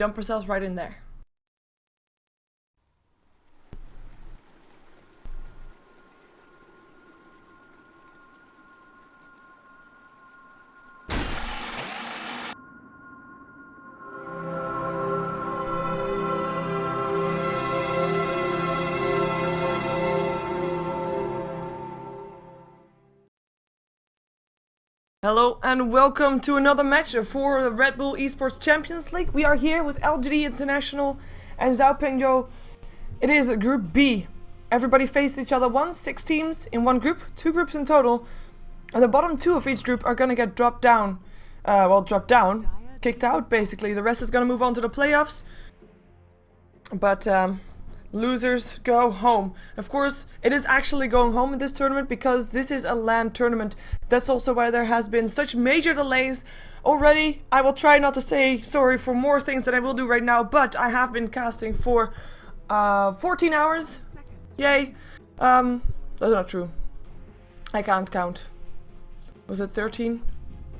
jump ourselves right in there. Hello and welcome to another match for the RedBull Esports Champions League. We are here with LGD International and Zhao Pengzhou. It is Group B. Everybody faced each other once, 6 teams in one group, 2 groups in total. And the bottom 2 of each group are going to get dropped down. Kicked out basically. The rest is going to move on to the playoffs. But losers go home. Of course, it is actually going home in this tournament because this is a LAN tournament. That's also why there has been such major delays already. I will try not to say sorry for more things than I will do right now, but I have been casting for 14 hours. Yay. That's not true. I can't count. Was it 13?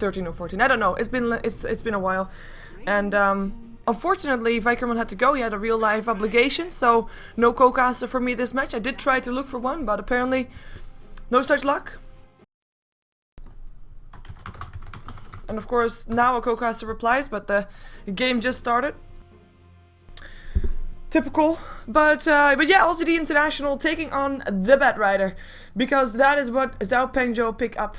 13 or 14? I don't know. It's been a while. And unfortunately, Vikerman had to go. He had a real life obligation, so no co-caster for me this match. I did try to look for one, but apparently no such luck. And of course, now a co-caster replies, but the game just started. Typical. But yeah, LGD International taking on the Bat Rider, because that is what Zhao Pengzhou pick up.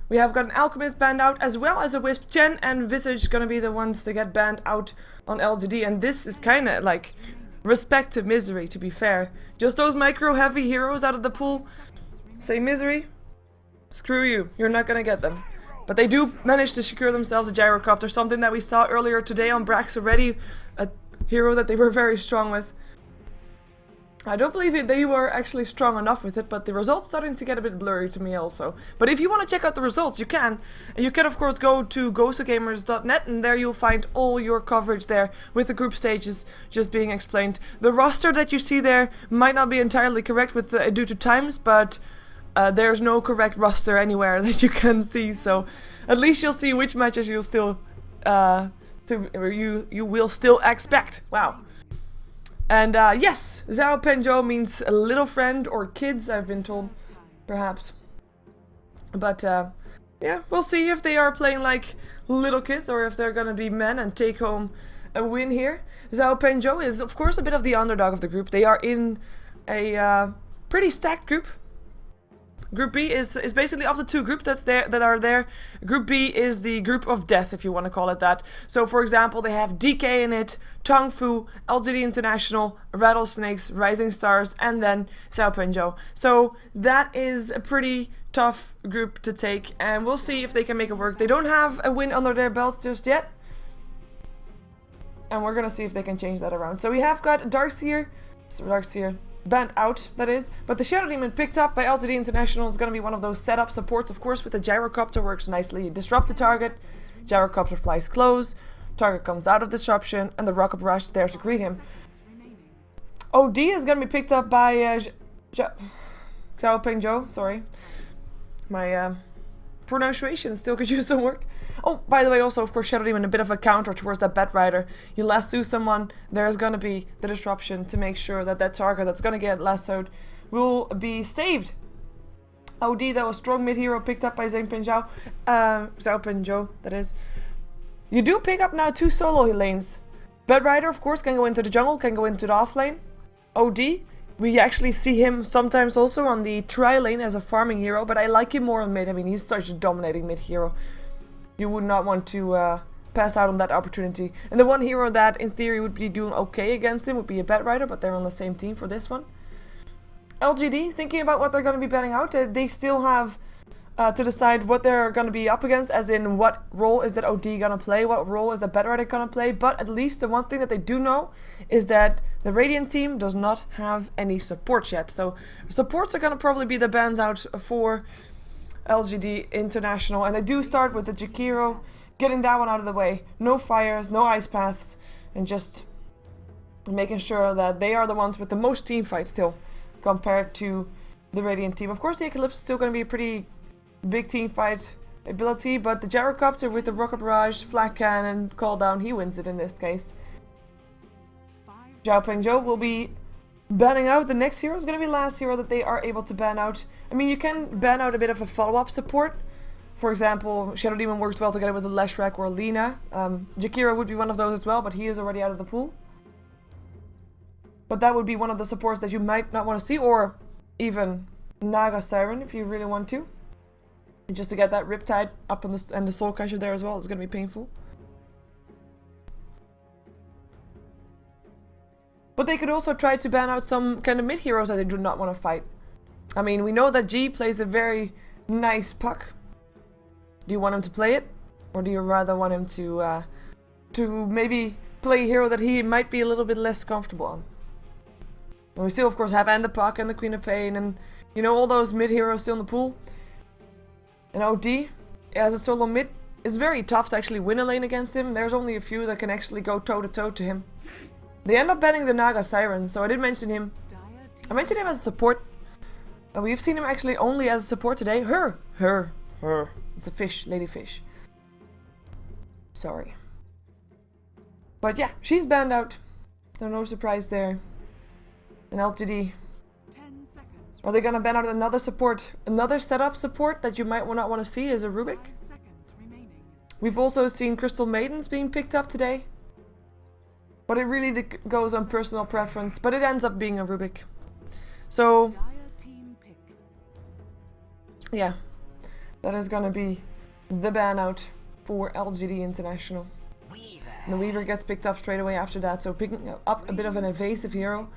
We have got an Alchemist banned out, as well as a Wisp Chen and Visage gonna be the ones to get banned out on LGD. And this is kinda like respect to Misery, to be fair. Just those micro heavy heroes out of the pool. Say Misery, screw you, you're not gonna get them. But they do manage to secure themselves a gyrocopter, something that we saw earlier today on Brax already, a hero that they were very strong with. I don't believe they were actually strong enough with it, but the results starting to get a bit blurry to me also. But if you want to check out the results, you can. And you can of course go to ghostogamers.net, and there you'll find all your coverage there with the group stages just being explained. The roster that you see there might not be entirely correct with due to times, but there's no correct roster anywhere that you can see. So at least you'll see which matches you'll still you will still expect. Wow. And yes, Zhao Pengzhou means a little friend or kids, I've been told, perhaps. But yeah, we'll see if they are playing like little kids or if they're gonna be men and take home a win here. Zhao Pengzhou is of course a bit of the underdog of the group. They are in a pretty stacked group. Group B is basically of the 2 groups that are there. Group B is the group of death, if you want to call it that. So, for example, they have DK in it, Tong Fu, LGD International, Rattlesnakes, Rising Stars, and then Zhao Pengzhou. So that is a pretty tough group to take, and we'll see if they can make it work. They don't have a win under their belts just yet, and we're gonna see if they can change that around. So we have got Darkseer banned out, that is, but the Shadow Demon picked up by LGD International is going to be one of those setup supports. Of course, with the gyrocopter works nicely. You disrupt the target, gyrocopter flies close, target comes out of disruption, and the rocket barrage is there to greet him. OD is going to be picked up by Zhao Pengzhou. Sorry, my pronunciation still could use some work. Oh, by the way, also, of course, Shadow Demon, a bit of a counter towards that Bat Rider. You lasso someone, there's gonna be the disruption to make sure that that target that's gonna get lassoed will be saved. OD, that was strong mid-hero picked up by Zhao Pengzhou, that is. You do pick up now 2 solo lanes. Bat Rider, of course, can go into the jungle, can go into the off lane. OD, we actually see him sometimes also on the tri lane as a farming hero, but I like him more on mid. I mean, he's such a dominating mid-hero. You would not want to pass out on that opportunity. And the one hero that, in theory, would be doing okay against him would be a Bat Rider, but they're on the same team for this one. LGD, thinking about what they're going to be banning out, they still have to decide what they're going to be up against, as in what role is that OD going to play, what role is that Bat Rider going to play. But at least the one thing that they do know is that the Radiant team does not have any supports yet. So supports are going to probably be the bans out for LGD International, and they do start with the Jakiro, getting that one out of the way. No fires, no ice paths, and just making sure that they are the ones with the most team fight still, compared to the Radiant team. Of course, the Eclipse is still going to be a pretty big team fight ability, but the gyrocopter with the rocket barrage, flak cannon, call down, he wins it in this case. Zhao Peng Zhou will be banning out. The next hero is going to be the last hero that they are able to ban out. I mean, you can ban out a bit of a follow-up support. For example, Shadow Demon works well together with a Leshrac or Lina. Jakiro would be one of those as well, but he is already out of the pool. But that would be one of the supports that you might not want to see, or even Naga Siren if you really want to. And just to get that Riptide up on and the Soul Crusher there as well, it's going to be painful. But they could also try to ban out some kind of mid-heroes that they do not want to fight. I mean, we know that G plays a very nice puck. Do you want him to play it? Or do you rather want him to maybe play a hero that he might be a little bit less comfortable on? And we still, of course, have the Puck and the Queen of Pain and, you know, all those mid-heroes still in the pool. And OD, as a solo mid, is very tough to actually win a lane against him. There's only a few that can actually go toe-to-toe to him. They end up banning the Naga Siren, so I did mention him. I mentioned him as a support. And we've seen him actually only as a support today. Her. It's a fish, lady fish. Sorry. But yeah, she's banned out. So no surprise there. And LGD. 10 seconds. Are they gonna ban out another support? Another setup support that you might not want to see is a Rubik. 5 seconds remaining. We've also seen Crystal Maidens being picked up today. But it really goes on personal preference. But it ends up being a Rubik. So, Dire team pick. yeah. That is gonna be the ban out for LGD International. And the Weaver gets picked up straight away after that. So picking up a bit of an evasive hero.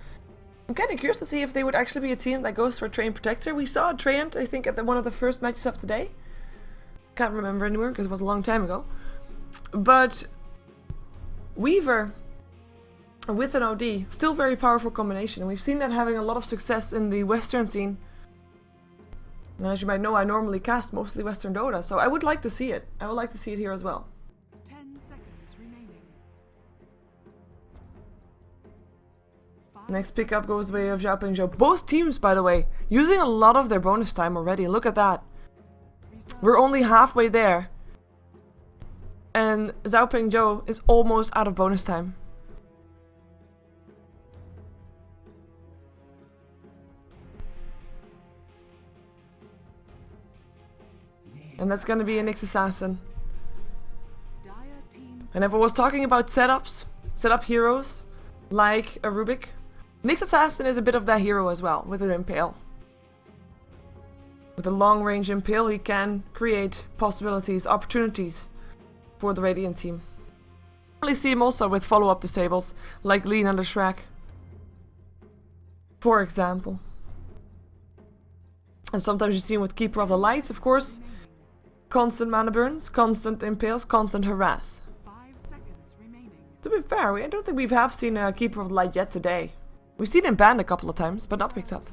I'm kind of curious to see if they would actually be a team that goes for Train Protector. We saw Trant, I think, at one of the first matches of today. Can't remember anymore because it was a long time ago. But Weaver with an OD, still very powerful combination. And we've seen that having a lot of success in the Western scene. And as you might know, I normally cast mostly Western Dota, so I would like to see it. I would like to see it here as well. 10 seconds remaining. Next pickup goes the way of Zhao Peng Zhou. Both teams, by the way, using a lot of their bonus time already. Look at that. We're only halfway there. And Zhao Peng Zhou is almost out of bonus time. And that's gonna be a Nyx Assassin. And if I was talking about setup heroes, like a Rubik, Nyx Assassin is a bit of that hero as well, with an Impale. With a long range Impale, he can create possibilities, opportunities for the Radiant team. I really see him also with follow-up disables, like Lina the Shrek, for example. And sometimes you see him with Keeper of the Lights, of course. Constant mana burns, constant impales, constant harass. 5 seconds remaining. To be fair, I don't think we have seen a Keeper of the Light yet today. We've seen him banned a couple of times, but not picked up.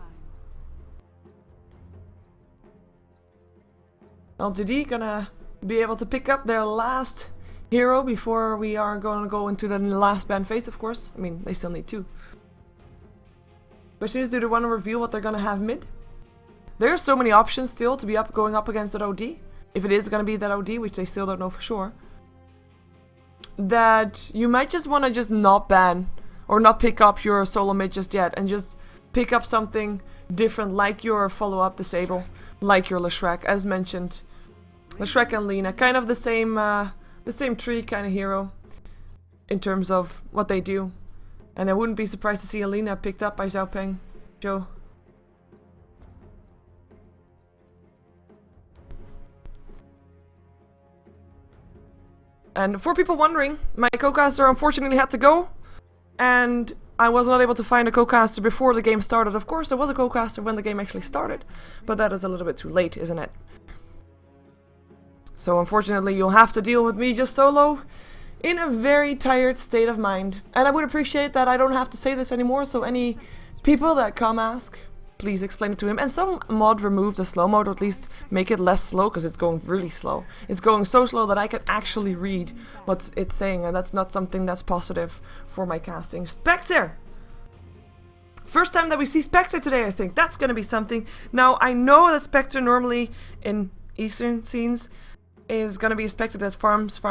LGD gonna be able to pick up their last hero before we are gonna go into the last ban phase, of course. I mean, they still need two. Question is, do they want to reveal what they're gonna have mid? There are so many options still to be going up against that OD. If it is going to be that OD, which they still don't know for sure, that you might just want to just not ban or not pick up your solo mid just yet and just pick up something different like your follow-up disable, like your Leshrac, as mentioned. Leshrac and Lina, kind of the same tree kind of hero in terms of what they do. And I wouldn't be surprised to see a Lina picked up by Zhao Peng Zhou. And for people wondering, my co-caster unfortunately had to go, and I was not able to find a co-caster before the game started. Of course, there was a co-caster when the game actually started, but that is a little bit too late, isn't it? So unfortunately, you'll have to deal with me just solo, in a very tired state of mind. And I would appreciate that I don't have to say this anymore, so any people that come ask, please explain it to him. And some mod remove the slow mode, or at least make it less slow, because it's going really slow. It's going so slow that I can actually read what it's saying, and that's not something that's positive for my casting. Spectre! First time that we see Spectre today, I think. That's going to be something. Now, I know that Spectre normally in Eastern scenes is going to be a Spectre that farms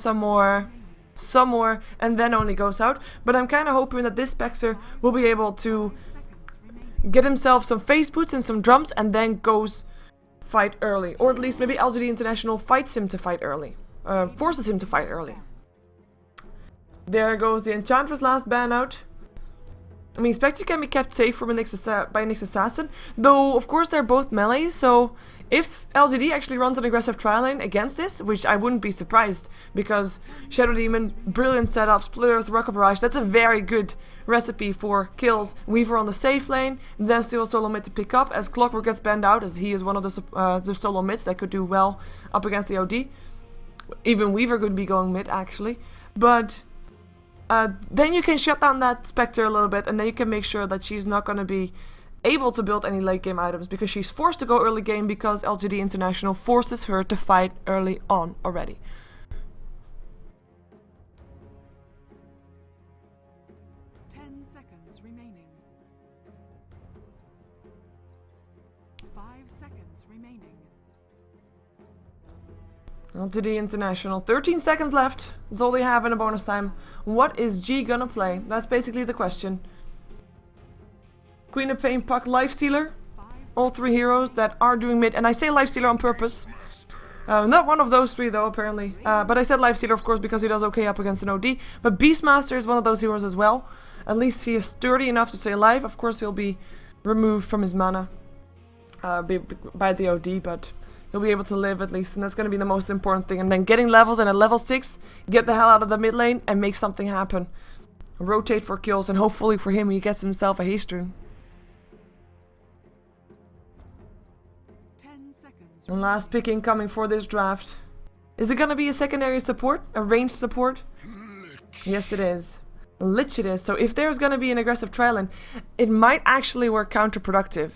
some more some more, and then only goes out. But I'm kind of hoping that this Spectre will be able to Seconds remaining. get himself some face boots and some drums and then goes fight early. Or at least maybe LGD International fights him to fight early. Forces him to fight early. There goes the Enchantress last ban out. I mean, Spectre can be kept safe from by an Nyx Assassin, though of course they're both melee, so if LGD actually runs an aggressive trial lane against this, which I wouldn't be surprised, because Shadow Demon, brilliant setup, Split Earth, Rocket Barrage, that's a very good recipe for kills. Weaver on the safe lane, then still a solo mid to pick up, as Clockwork gets banned out, as he is one of the solo mids that could do well up against the OD. Even Weaver could be going mid, actually, but then you can shut down that Spectre a little bit, and then you can make sure that she's not going to be able to build any late game items, because she's forced to go early game because LGD International forces her to fight early on already. Seconds remaining. 5 seconds remaining. LGD International, 13 seconds left. That's all they have in a bonus time. What is G gonna play? That's basically the question. Queen of Pain, Puck, Lifestealer. All three heroes that are doing mid. And I say Lifestealer on purpose. Not one of those three though, apparently. But I said Lifestealer, of course, because he does okay up against an OD. But Beastmaster is one of those heroes as well. At least he is sturdy enough to stay alive. Of course, he'll be removed from his mana by the OD, but he'll be able to live at least, and that's going to be the most important thing. And then getting levels, and at level 6, get the hell out of the mid lane and make something happen. Rotate for kills, and hopefully for him he gets himself a haste rune. 10 seconds. And last pick incoming for this draft. Is it going to be a secondary support? A ranged support? Yes it is. Lich it is. So if there's going to be an aggressive trial lane, it might actually work counterproductive.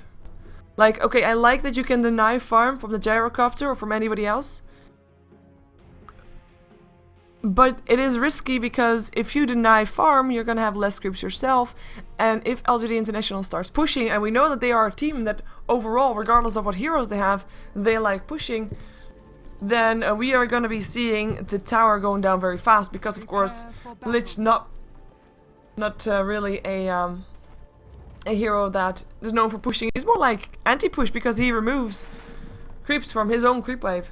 Like, okay, I like that you can deny farm from the gyrocopter or from anybody else. But it is risky, because if you deny farm, you're gonna have less creeps yourself. And if LGD International starts pushing, and we know that they are a team that overall, regardless of what heroes they have, they like pushing, then we are gonna be seeing the tower going down very fast. Because of course, Lich not really a hero that is known for pushing. He's more like anti-push, because he removes creeps from his own creep wave,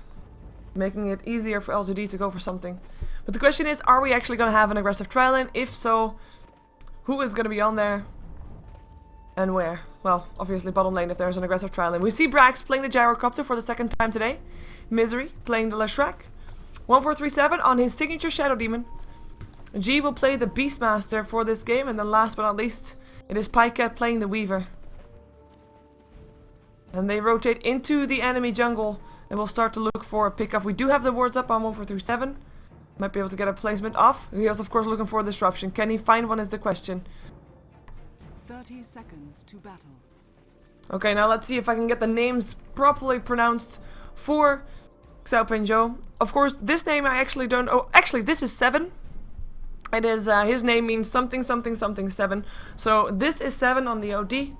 making it easier for LGD to go for something. But the question is, are we actually going to have an aggressive trial lane? If so, who is going to be on there and where? Well, obviously bottom lane if there's an aggressive trial lane. We see Brax playing the gyrocopter for the second time today. Misery playing the Leshrac. 1437 on his signature Shadow Demon. G will play the Beastmaster for this game, and then last but not least, it is Pycat playing the Weaver. And they rotate into the enemy jungle and we'll start to look for a pickup. We do have the wards up on 1437. Might be able to get a placement off. He is of course looking for a disruption. Can he find one is the question. 30 seconds to battle. Okay, now let's see if I can get the names properly pronounced for Xiaopenzhou. Of course, this name I actually don't... Oh, actually, this is 7. It is, his name means something, something, something 7. So this is 7 on the OD.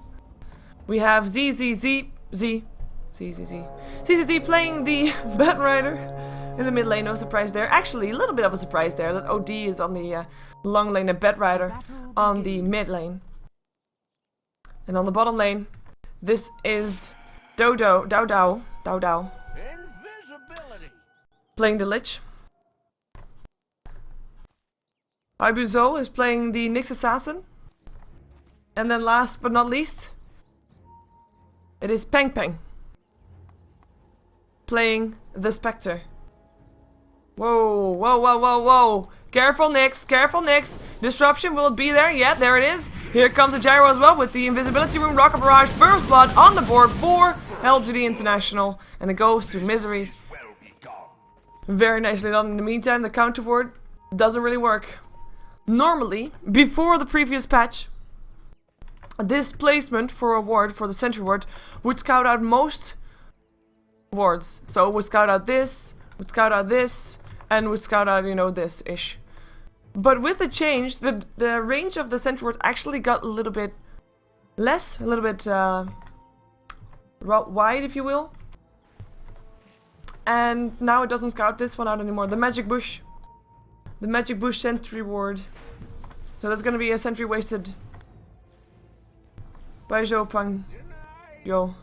We have ZZZ playing the Bat Rider in the mid lane. No surprise there. Actually, a little bit of a surprise there that OD is on the long lane and Bat Rider on the mid lane. And on the bottom lane, this is Dodo playing the Lich. Ibuzo is playing the Nyx Assassin. And then last but not least, it is Peng Peng playing the Spectre. Whoa, whoa, whoa, whoa, whoa. Careful, Nyx, careful, Nyx. Disruption, will it be there? Yeah, there it is. Here comes the Gyro as well with the Invisibility Rune, Rocket Barrage, First Blood on the board for LGD International. And it goes to Misery. Very nicely done. In the meantime, the counter ward doesn't really work. Normally, before the previous patch, this placement for a ward, for the sentry ward, would scout out most wards. So it would scout out this, would scout out this, and would scout out, you know, this-ish. But with the change, the range of the sentry ward actually got a little bit less, a little bit wide, if you will. And now it doesn't scout this one out anymore. The magic bush The magic bush sentry ward. So that's gonna be a sentry wasted by Zhopang. Yo.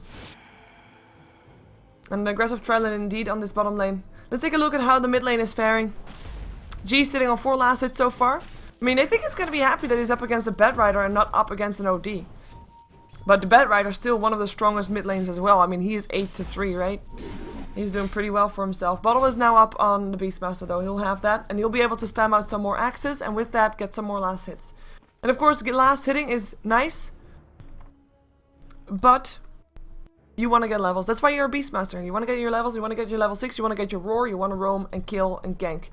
An aggressive trial indeed on this bottom lane. Let's take a look at how the mid lane is faring. G sitting on 4 last hits so far. I mean, I think he's gonna be happy that he's up against a Bed Rider and not up against an OD. But the Bed Rider is still one of the strongest mid lanes as well. I mean, he is 8-3, right? He's doing pretty well for himself. Bottle is now up on the Beastmaster though. He'll have that. And he'll be able to spam out some more axes. And with that, get some more last hits. And of course, last hitting is nice. But you want to get levels. That's why you're a Beastmaster. You want to get your levels. You want to get your level 6. You want to get your roar. You want to roam and kill and gank.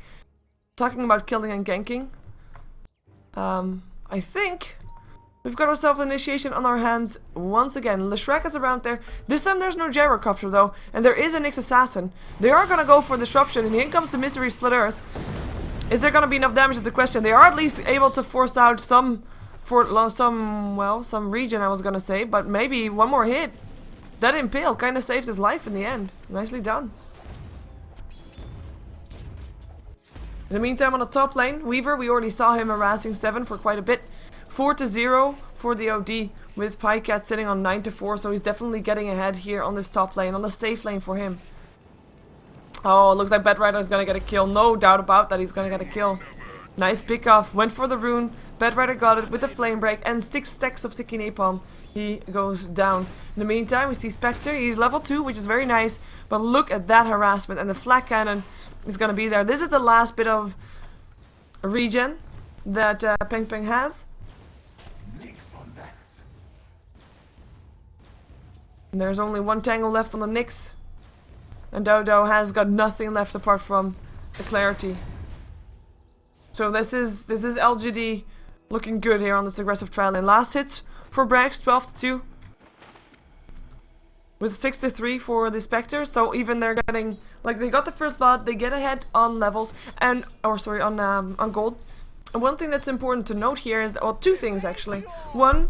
Talking about killing and ganking. I think we've got ourselves an initiation on our hands once again. Leshrek is around there. This time there's no gyrocopter though, and there is a Nyx assassin. They are gonna go for disruption, and in comes the Misery Split Earth. Is there gonna be enough damage is the question. They are at least able to force out some regen, I was gonna say, but maybe one more hit. That Impale kinda saved his life in the end. Nicely done. In the meantime, on the top lane, Weaver, we already saw him harassing 7 for quite a bit. 4-0 for the OD, with Pycat sitting on 9-4, so he's definitely getting ahead here on this top lane, on the safe lane for him. Oh, looks like Bed Rider is gonna get a kill. No doubt about that, he's gonna get a kill. Nice pick off, went for the rune. Bed Rider got it with the flame break and 6 stacks of sticky napalm. He goes down. In the meantime, we see Spectre. He's level 2, which is very nice, but look at that harassment, and the flak cannon is gonna be there. This is the last bit of regen that Peng Peng has. And there's only 1 tangle left on the Nyx. And Dodo has got nothing left apart from the clarity. So this is LGD looking good here on this aggressive trial lane. Last hits for Brax, 12-2. With 6-3 for the Spectre. So even they're getting, like, they got the first blood, they get ahead on levels and on gold. And one thing that's important to note here is that, well, 2 things actually. One,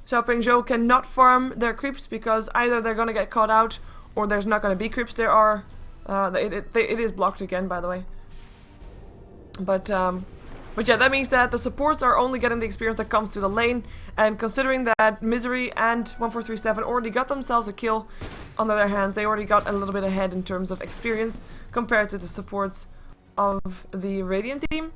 Xiaoping Zhou cannot farm their creeps because either they're gonna get caught out or there's not gonna be creeps. There are, it is blocked again, by the way. But yeah, that means that the supports are only getting the experience that comes to the lane. And considering that Misery and 1437 already got themselves a kill under their hands, they already got a little bit ahead in terms of experience compared to the supports of the Radiant team.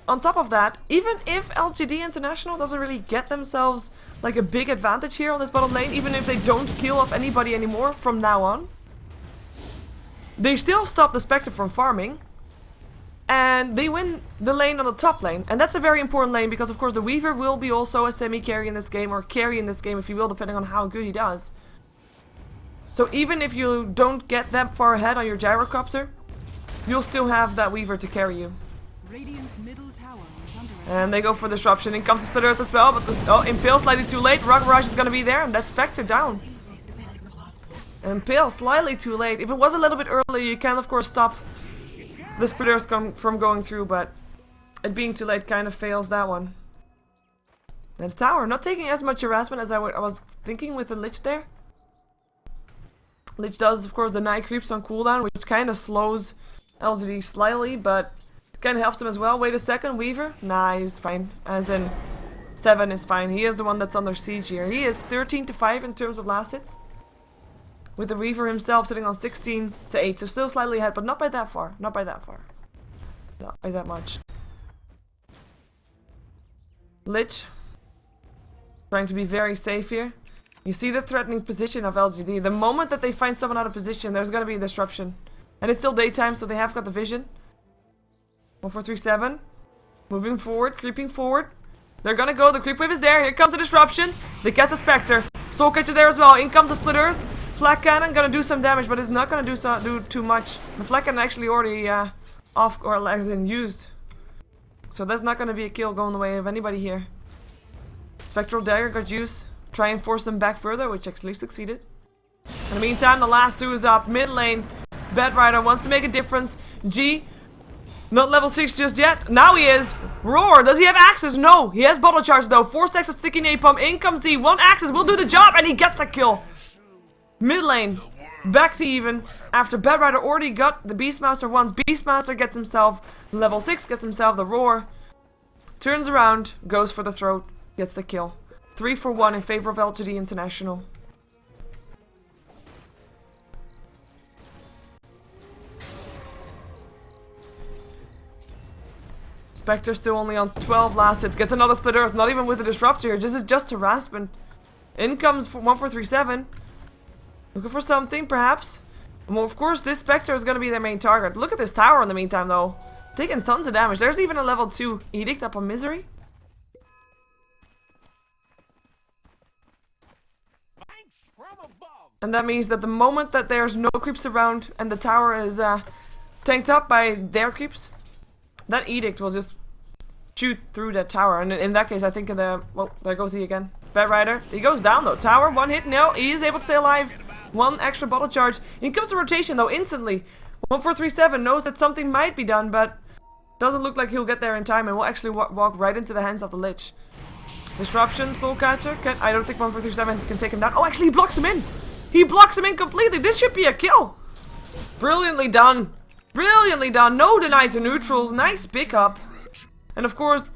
On top of that, even if LGD International doesn't really get themselves like a big advantage here on this bottom lane, even if they don't kill off anybody anymore from now on, they still stop the Spectre from farming, and they win the lane on the top lane. And that's a very important lane because of course the Weaver will be also a semi-carry in this game, or carry in this game if you will, depending on how good he does. So even if you don't get that far ahead on your gyrocopter, you'll still have that Weaver to carry you. Radiant's middle tower is under attack. And they go for disruption. In comes the Split Earth as well, but Impale slightly too late. Rock Rush is gonna be there, and that's Spectre down. And Impale slightly too late. If it was a little bit earlier, you can of course stop the Split Earth from going through, but it being too late kind of fails that one. And the tower not taking as much harassment as I was thinking with the Lich there. Lich does of course deny creeps on cooldown, which kind of slows LGD slightly, but kind of helps him as well. Wait a second, Weaver? Nah, he's fine. As in, 7 is fine. He is the one that's under siege here. He is 13-5 in terms of last hits. With the Weaver himself sitting on 16-8. So still slightly ahead, but not by that far. Not by that far. Not by that much. Lich. Trying to be very safe here. You see the threatening position of LGD. The moment that they find someone out of position, there's going to be a disruption. And it's still daytime, so they have got the vision. 1437. Moving forward, creeping forward. They're gonna go, the creep wave is there. Here comes the disruption. They catch a Spectre. Soul Catcher there as well. In comes the Split Earth. Flak Cannon gonna do some damage, but it's not gonna do too much. The Flak Cannon actually already off, or as in used. So that's not gonna be a kill going the way of anybody here. Spectral Dagger got used. Try and force them back further, which actually succeeded. In the meantime, the last 2 is up. Mid lane. Bed Rider wants to make a difference. G. Not level 6 just yet. Now he is. Roar. Does he have axes? No. He has bottle charge though. 4 stacks of sticky napalm. In comes D. 1 axes will do the job, and he gets the kill. Mid lane. Back to even. After Bedrider already got the Beastmaster once, Beastmaster gets himself level 6, gets himself the roar. Turns around, goes for the throat, gets the kill. 3 for 1 in favor of LGD International. Spectre still only on 12 last hits. Gets another Split Earth, not even with the Disruptor here. This is just harassment. In comes 1437. Looking for something, perhaps. Well, of course, this Spectre is going to be their main target. Look at this tower in the meantime, though. Taking tons of damage. There's even a level 2 Edict up on Misery. And that means that the moment that there's no creeps around and the tower is tanked up by their creeps, that Edict will just shoot through that tower. And in that case, I think in the... Well, there goes he again. Bedrider. He goes down, though. Tower, 1 hit. No, he is able to stay alive. 1 extra bottle charge. In comes the rotation, though, instantly. 1437 knows that something might be done, but doesn't look like he'll get there in time and will actually walk right into the hands of the Lich. Disruption, Soul Catcher. I don't think 1437 can take him down. Oh, actually, he blocks him in. He blocks him in completely. This should be a kill. Brilliantly done. Brilliantly done. No deny to neutrals. Nice pickup. And of course,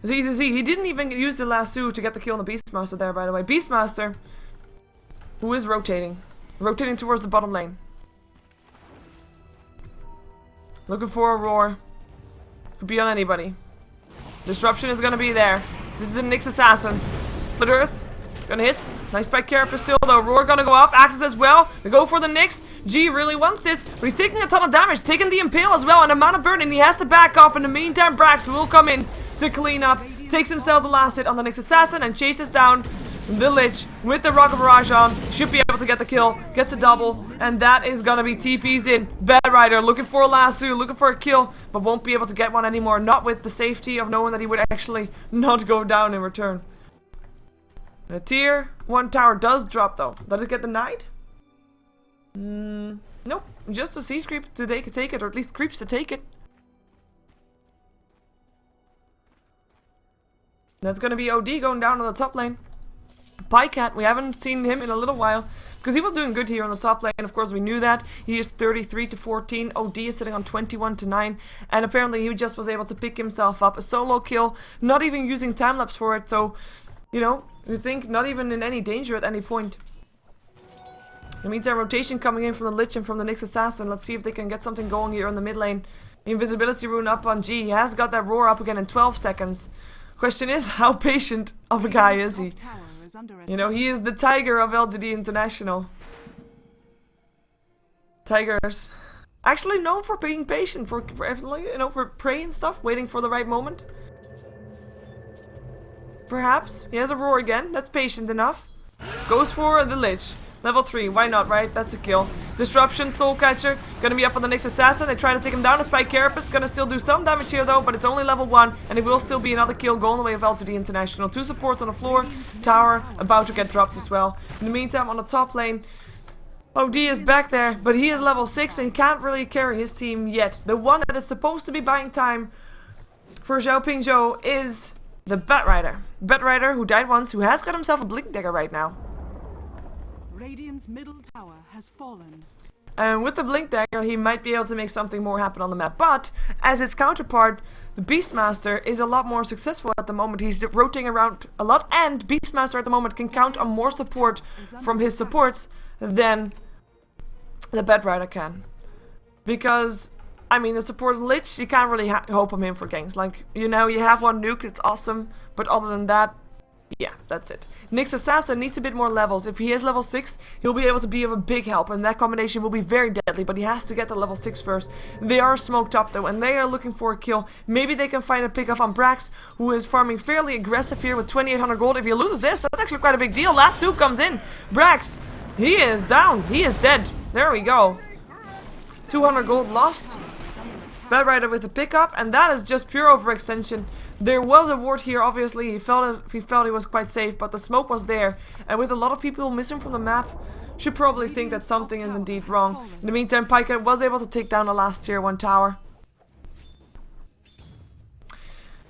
ZZZ, he didn't even use the lasso to get the kill on the Beastmaster there, by the way. Beastmaster, who is rotating. Rotating towards the bottom lane. Looking for a roar. Could be on anybody. Disruption is going to be there. This is a Nyx Assassin. Split Earth. Gonna hit. Nice by Carapace still, though. Roar gonna go off. Axis as well. They go for the Nyx. G really wants this, but he's taking a ton of damage. Taking the Impale as well, and a Mana Burn, and he has to back off. In the meantime, Brax will come in to clean up. Takes himself the last hit on the Nyx Assassin and chases down the Lich with the Rocket Barrage on. Should be able to get the kill. Gets a double, and that is gonna be TP's in. Bedrider looking for a last two, looking for a kill, but won't be able to get one anymore. Not with the safety of knowing that he would actually not go down in return. The tier 1 tower does drop, though. Does it get denied? Nope. Just a siege creep to take it, or at least creeps to take it. That's gonna be OD going down on the top lane. Pycat, we haven't seen him in a little while, because he was doing good here on the top lane. Of course, we knew that. He is 33 to 14. OD is sitting on 21 to 9. And apparently he just was able to pick himself up a solo kill, not even using time-lapse for it, so... You know, you think not even in any danger at any point. In the meantime, rotation coming in from the Lich and from the Nyx Assassin. Let's see if they can get something going here in the mid lane. Invisibility rune up on G. He has got that roar up again in 12 seconds. Question is, how patient of a guy is he? You know, he is the tiger of LGD International. Tigers. Actually known for being patient, for you know, for prey and stuff, waiting for the right moment. Perhaps. He has a roar again. That's patient enough. Goes for the Lich. Level 3. Why not, right? That's a kill. Disruption, Soul Catcher. Gonna be up on the Nyx Assassin. They try to take him down. A Spike Carapace. Gonna still do some damage here, though, but it's only level 1. And it will still be another kill going the way of LGD International. 2 supports on the floor. Tower about to get dropped as well. In the meantime, on the top lane, OD is back there, but he is level 6 and he can't really carry his team yet. The one that is supposed to be buying time for Xiaoping Zhou is... the Bedrider. Bedrider, who died once, who has got himself a Blink Dagger right now. Radiant's middle tower has fallen. And with the Blink Dagger, he might be able to make something more happen on the map. But, as his counterpart, the Beastmaster is a lot more successful at the moment. He's rotating around a lot, and Beastmaster at the moment can count on more support from his supports than the Bedrider can. Because... I mean, the support Lich, you can't really hope him in for ganks. Like, you know, you have one nuke, it's awesome. But other than that, yeah, that's it. Nyx Assassin needs a bit more levels. If he is level 6, he'll be able to be of a big help. And that combination will be very deadly. But he has to get to level 6 first. They are smoked up, though. And they are looking for a kill. Maybe they can find a pickup on Brax, who is farming fairly aggressive here with 2,800 gold. If he loses this, that's actually quite a big deal. Lasso comes in. Brax, he is down. He is dead. There we go. 200 gold lost. Bedrider with a pickup, and that is just pure overextension. There was a ward here, obviously. He felt he was quite safe, but the smoke was there. And with a lot of people missing from the map, should probably think that something is indeed wrong. In the meantime, Pycat was able to take down the last tier 1 tower.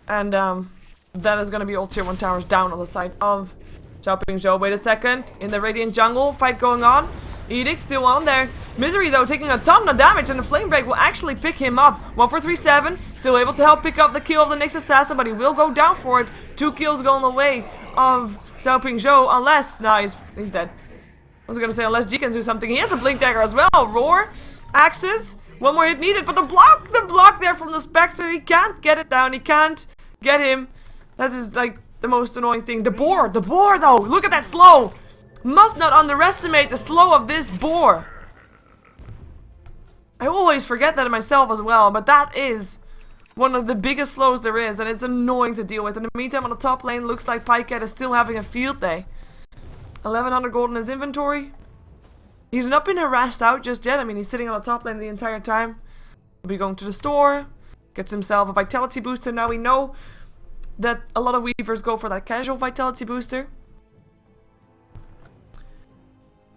And that is going to be all tier 1 towers down on the side of Xiaoping Zhou. Wait a second. In the Radiant jungle, fight going on. Edict still on there. Misery, though, taking a ton of damage, and the Flame Break will actually pick him up. 1-4-3-7, still able to help pick up the kill of the next assassin, but he will go down for it. 2 kills going the way of Xiaoping Zhou, unless... Nah, he's dead. I was gonna say, unless G can do something. He has a Blink Dagger as well. Roar, Axes, 1 more hit needed, but the block there from the Spectre, he can't get it down, he can't get him. That is, like, the most annoying thing. The boar, though, look at that slow. Must not underestimate the slow of this boar. I always forget that myself as well, but that is one of the biggest slows there is, and it's annoying to deal with. In the meantime, on the top lane, looks like Pycat is still having a field day. 1100 gold in his inventory. He's not been harassed out just yet. I mean, he's sitting on the top lane the entire time. He'll be going to the store, gets himself a vitality booster. Now we know that a lot of weavers go for that casual vitality booster.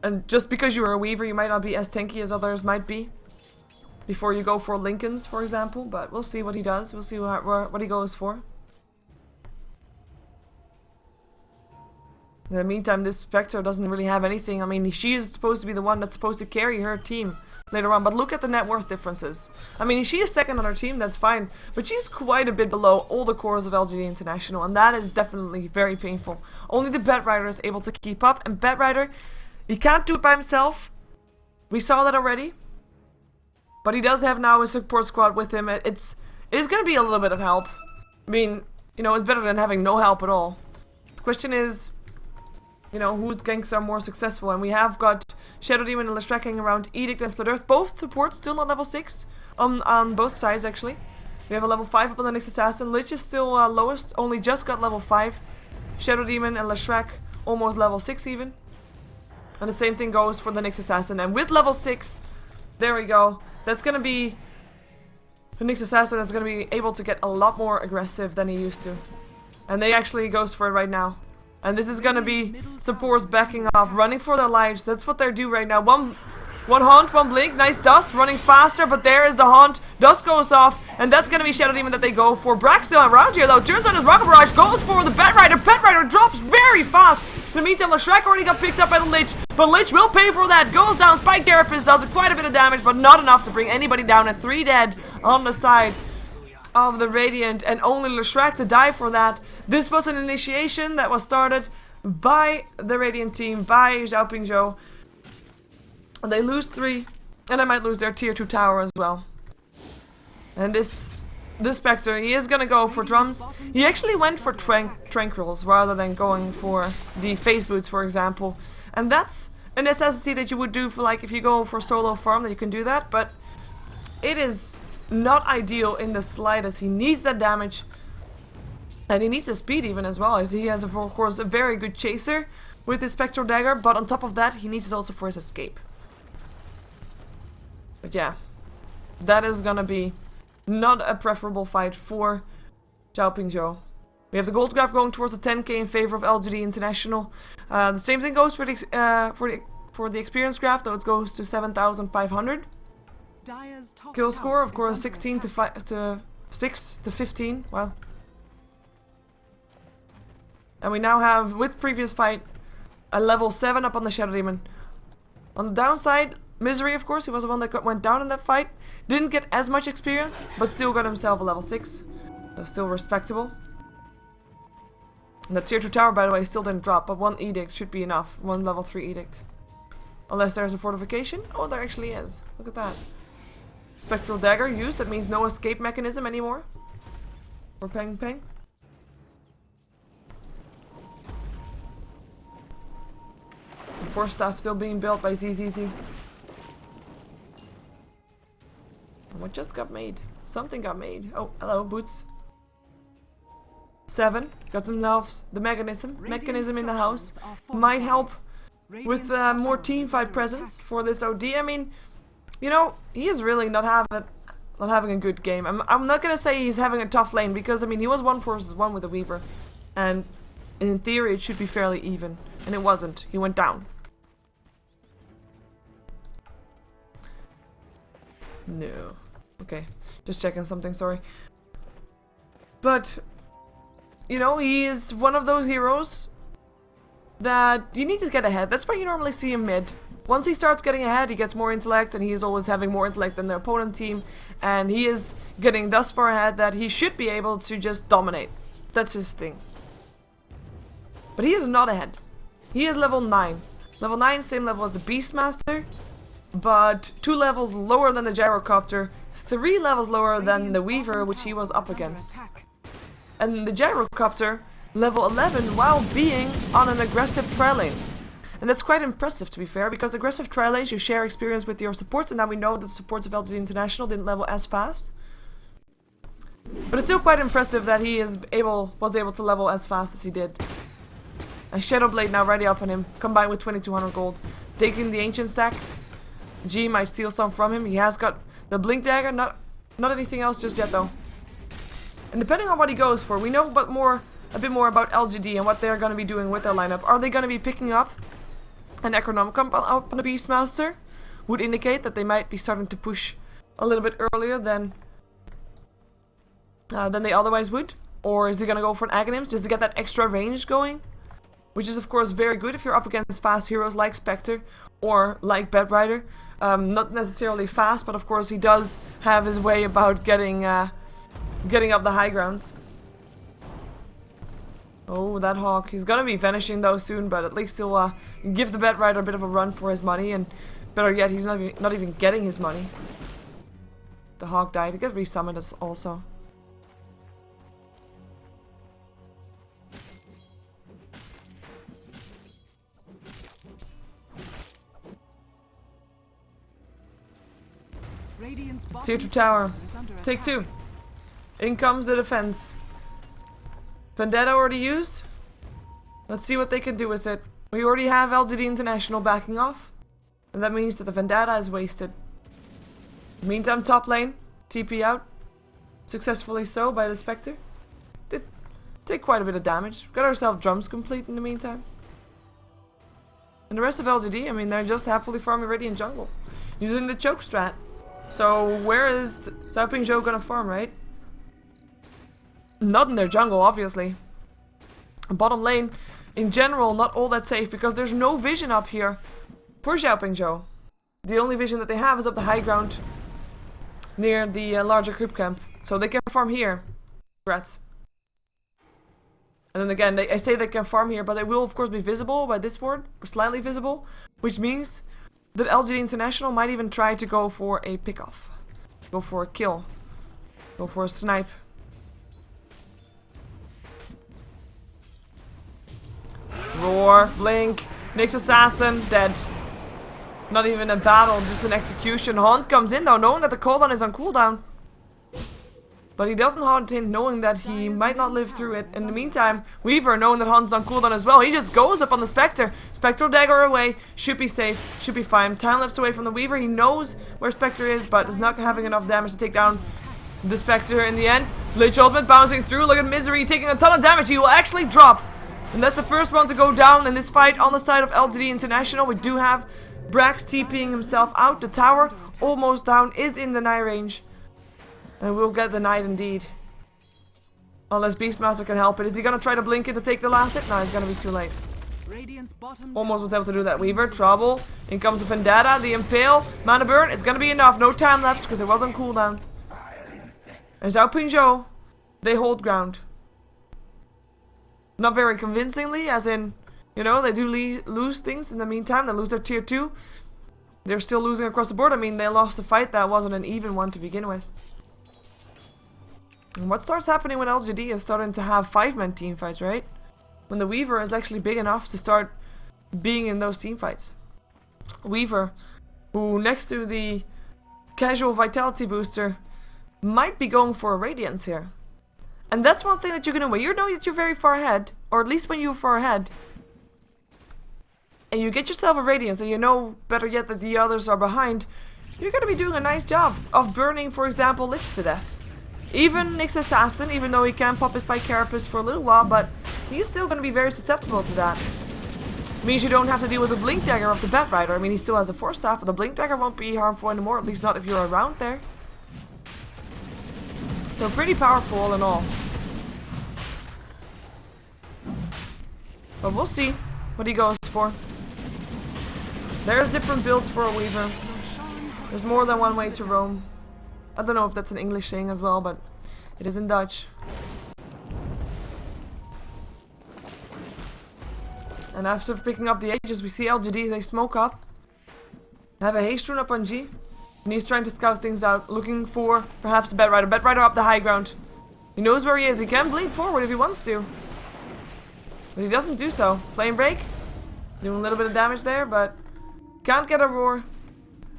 And just because you're a weaver, you might not be as tanky as others might be. Before you go for Lincolns, for example, but we'll see what he does. We'll see what he goes for. In the meantime, this Spectre doesn't really have anything. I mean, she is supposed to be the one that's supposed to carry her team later on, but look at the net worth differences. I mean, she is second on her team, that's fine, but she's quite a bit below all the cores of LGD International, and that is definitely very painful. Only the Bet Rider is able to keep up, and Bet Rider, he can't do it by himself. We saw that already. But he does have now a support squad with him. It is going to be a little bit of help. I mean, you know, it's better than having no help at all. The question is, you know, whose ganks are more successful? And we have got Shadow Demon and Lestrakking around Edict and Split Earth. Both supports still not level 6 on both sides, actually. We have a level 5 up on the next assassin. Lich is still lowest, only just got level 5. Shadow Demon and Lestrak almost level 6 even. And the same thing goes for the next assassin. And with level 6, there we go. That's going to be the next assassin that's going to be able to get a lot more aggressive than he used to. And they actually goes for it right now. And this is going to be supports backing off, running for their lives. That's what they're doing right now. One Haunt, 1 Blink, nice Dust, running faster, but there is the Haunt. Dust goes off, and that's going to be Shadow Demon that they go for. Brax still around here though, turns on his Rocket Barrage, goes for the Pet Rider. Pet Rider drops very fast. In the meantime, Lestrak already got picked up by the Lich, but Lich will pay for that. Goes down, Spike Carapace does quite a bit of damage, but not enough to bring anybody down. And 3 dead on the side of the Radiant, and only Lestrak to die for that. This was an initiation that was started by the Radiant team, by Xiaoping Zhou. They lose 3, and they might lose their tier 2 tower as well. And this Spectre, he is gonna go for drums. He actually went for tranquils rather than going for the phase boots, for example. And that's a necessity that you would do for, like, if you go for solo farm, that you can do that. But it is not ideal in the slightest. He needs that damage. And he needs the speed even as well. He has, of course, a very good chaser with his Spectral Dagger. But on top of that, he needs it also for his escape. But yeah, that is gonna be not a preferable fight for Xiaoping Zhou. We have the gold graph going towards the 10k in favor of LGD International. The same thing goes for the experience graph, though it goes to 7,500. Kill score, of course, 16 to 6 to 15. Wow. And we now have, with previous fight, a level 7 up on the Shadow Demon. On the downside, Misery, of course, he was the one that went down in that fight. Didn't get as much experience, but still got himself a level 6. So still respectable. And the tier 2 tower, by the way, still didn't drop, but 1 edict should be enough. 1 level 3 edict. Unless there's a fortification. Oh, there actually is. Look at that. Spectral Dagger used, that means no escape mechanism anymore. For Peng Peng. And 4 stuff still being built by ZZZ. What just got made? Something got made. Oh, hello, Boots. 7. Got themselves the mechanism in the house. Might help with more teamfight presence for this OD. I mean, you know, he is really not having a good game. I'm not gonna say he's having a tough lane, because I mean, he was 1 versus 1 with a Weaver, and in theory it should be fairly even, and it wasn't. He went down. No. Okay, just checking something, sorry. But, you know, he is one of those heroes that you need to get ahead. That's why you normally see him mid. once he starts getting ahead, he gets more intellect, and he is always having more intellect than the opponent team. And he is getting thus far ahead that he should be able to just dominate. That's his thing. But he is not ahead. He is level 9. Level 9, same level as the Beastmaster, but 2 levels lower than the Gyrocopter, 3 levels lower than the Weaver, which he was up against. And the Gyrocopter, level 11, while being on an aggressive tri-lane. And that's quite impressive, to be fair, because aggressive tri-lanes, you share experience with your supports, and now we know that the supports of LGD International didn't level as fast. But it's still quite impressive that he was able to level as fast as he did. And Shadowblade now ready up on him, combined with 2200 gold. Taking the Ancient stack. G might steal some from him. He has got the Blink Dagger, not anything else just yet though. And depending on what he goes for, we know a bit more about LGD and what they're going to be doing with their lineup. Are they going to be picking up an Necronomicon up on the Beastmaster? Would indicate that they might be starting to push a little bit earlier than they otherwise would. Or is he going to go for an Aghanims just to get that extra range going? Which is of course very good if you're up against fast heroes like Spectre or like Bedrider. Not necessarily fast, but of course he does have his way about getting up the high grounds. Oh, that Hawk. He's gonna be vanishing though soon, but at least he'll give the Bedrider a bit of a run for his money, and better yet, he's not even getting his money. The Hawk died. He gets resummoned also. Tier 2 tower. Take 2. In comes the defense. Vendetta already used. Let's see what they can do with it. We already have LGD International backing off. And that means that the Vendetta is wasted. Meantime, top lane. TP out. Successfully so by the Spectre. Did take quite a bit of damage. Got ourselves drums complete in the meantime. And the rest of LGD, I mean, they're just happily farming Radiant jungle. Using the choke strat. So where is Xiaoping Zhou gonna farm, right? Not in their jungle, obviously. Bottom lane, in general, not all that safe because there's no vision up here for Xiaoping Zhou. The only vision that they have is up the high ground near the larger creep camp. So they can farm here. Congrats. And then again, I say they can farm here, but they will of course be visible by this ward, or slightly visible, which means that LGD International might even try to go for a pick-off. Go for a kill. Go for a snipe. Roar, Blink, Nyx Assassin, dead. Not even a battle, just an execution. Haunt comes in though, knowing that the cooldown is on cooldown. But he doesn't haunt in, knowing that he might not live through it. In the meantime, Weaver, knowing that Haunt's on cooldown as well, he just goes up on the Spectre. Spectral Dagger away, should be safe, should be fine. Time lapse away from the Weaver, he knows where Spectre is, but is not having enough damage to take down the Spectre in the end. Lich Ultimate bouncing through, look at Misery taking a ton of damage, he will actually drop. And that's the first one to go down in this fight on the side of LGD International. We do have Brax TPing himself out, the tower almost down, is in the nigh range. And we'll get the knight indeed. Unless Beastmaster can help it. Is he gonna try to blink it to take the last hit? No, it's gonna be too late. Almost was able to do that. Weaver, trouble. In comes the Vendetta, the Impale. Mana burn, it's gonna be enough. No time lapse because it was on cooldown. And Xiaoping Zhou, they hold ground. Not very convincingly, as in, you know, they do lose things in the meantime. They lose their tier 2. They're still losing across the board. I mean, they lost a fight that wasn't an even one to begin with. And what starts happening when LGD is starting to have 5-man teamfights, right? When the Weaver is actually big enough to start being in those teamfights. Weaver, who next to the casual vitality booster, might be going for a Radiance here. And that's one thing that you're gonna win. You know that you're very far ahead, or at least when you're far ahead, and you get yourself a Radiance, and you know better yet that the others are behind, you're gonna be doing a nice job of burning, for example, Lich to death. Even Nyx Assassin, even though he can pop his Spike Carapace for a little while, but he's still going to be very susceptible to that. Means you don't have to deal with the Blink Dagger of the Bedrider. I mean, he still has a Force Staff, but the Blink Dagger won't be harmful anymore, at least not if you're around there. So pretty powerful all in all. But we'll see what he goes for. There's different builds for a Weaver. There's more than one way to roam. I don't know if that's an English saying as well, but it is in Dutch. And after picking up the Aegis, we see LGD, they smoke up. Have a haste rune up on G. And he's trying to scout things out, looking for perhaps a Bat Rider. Bat Rider up the high ground. He knows where he is. He can blink forward if he wants to. But he doesn't do so. Flame Break. Doing a little bit of damage there, but can't get a roar.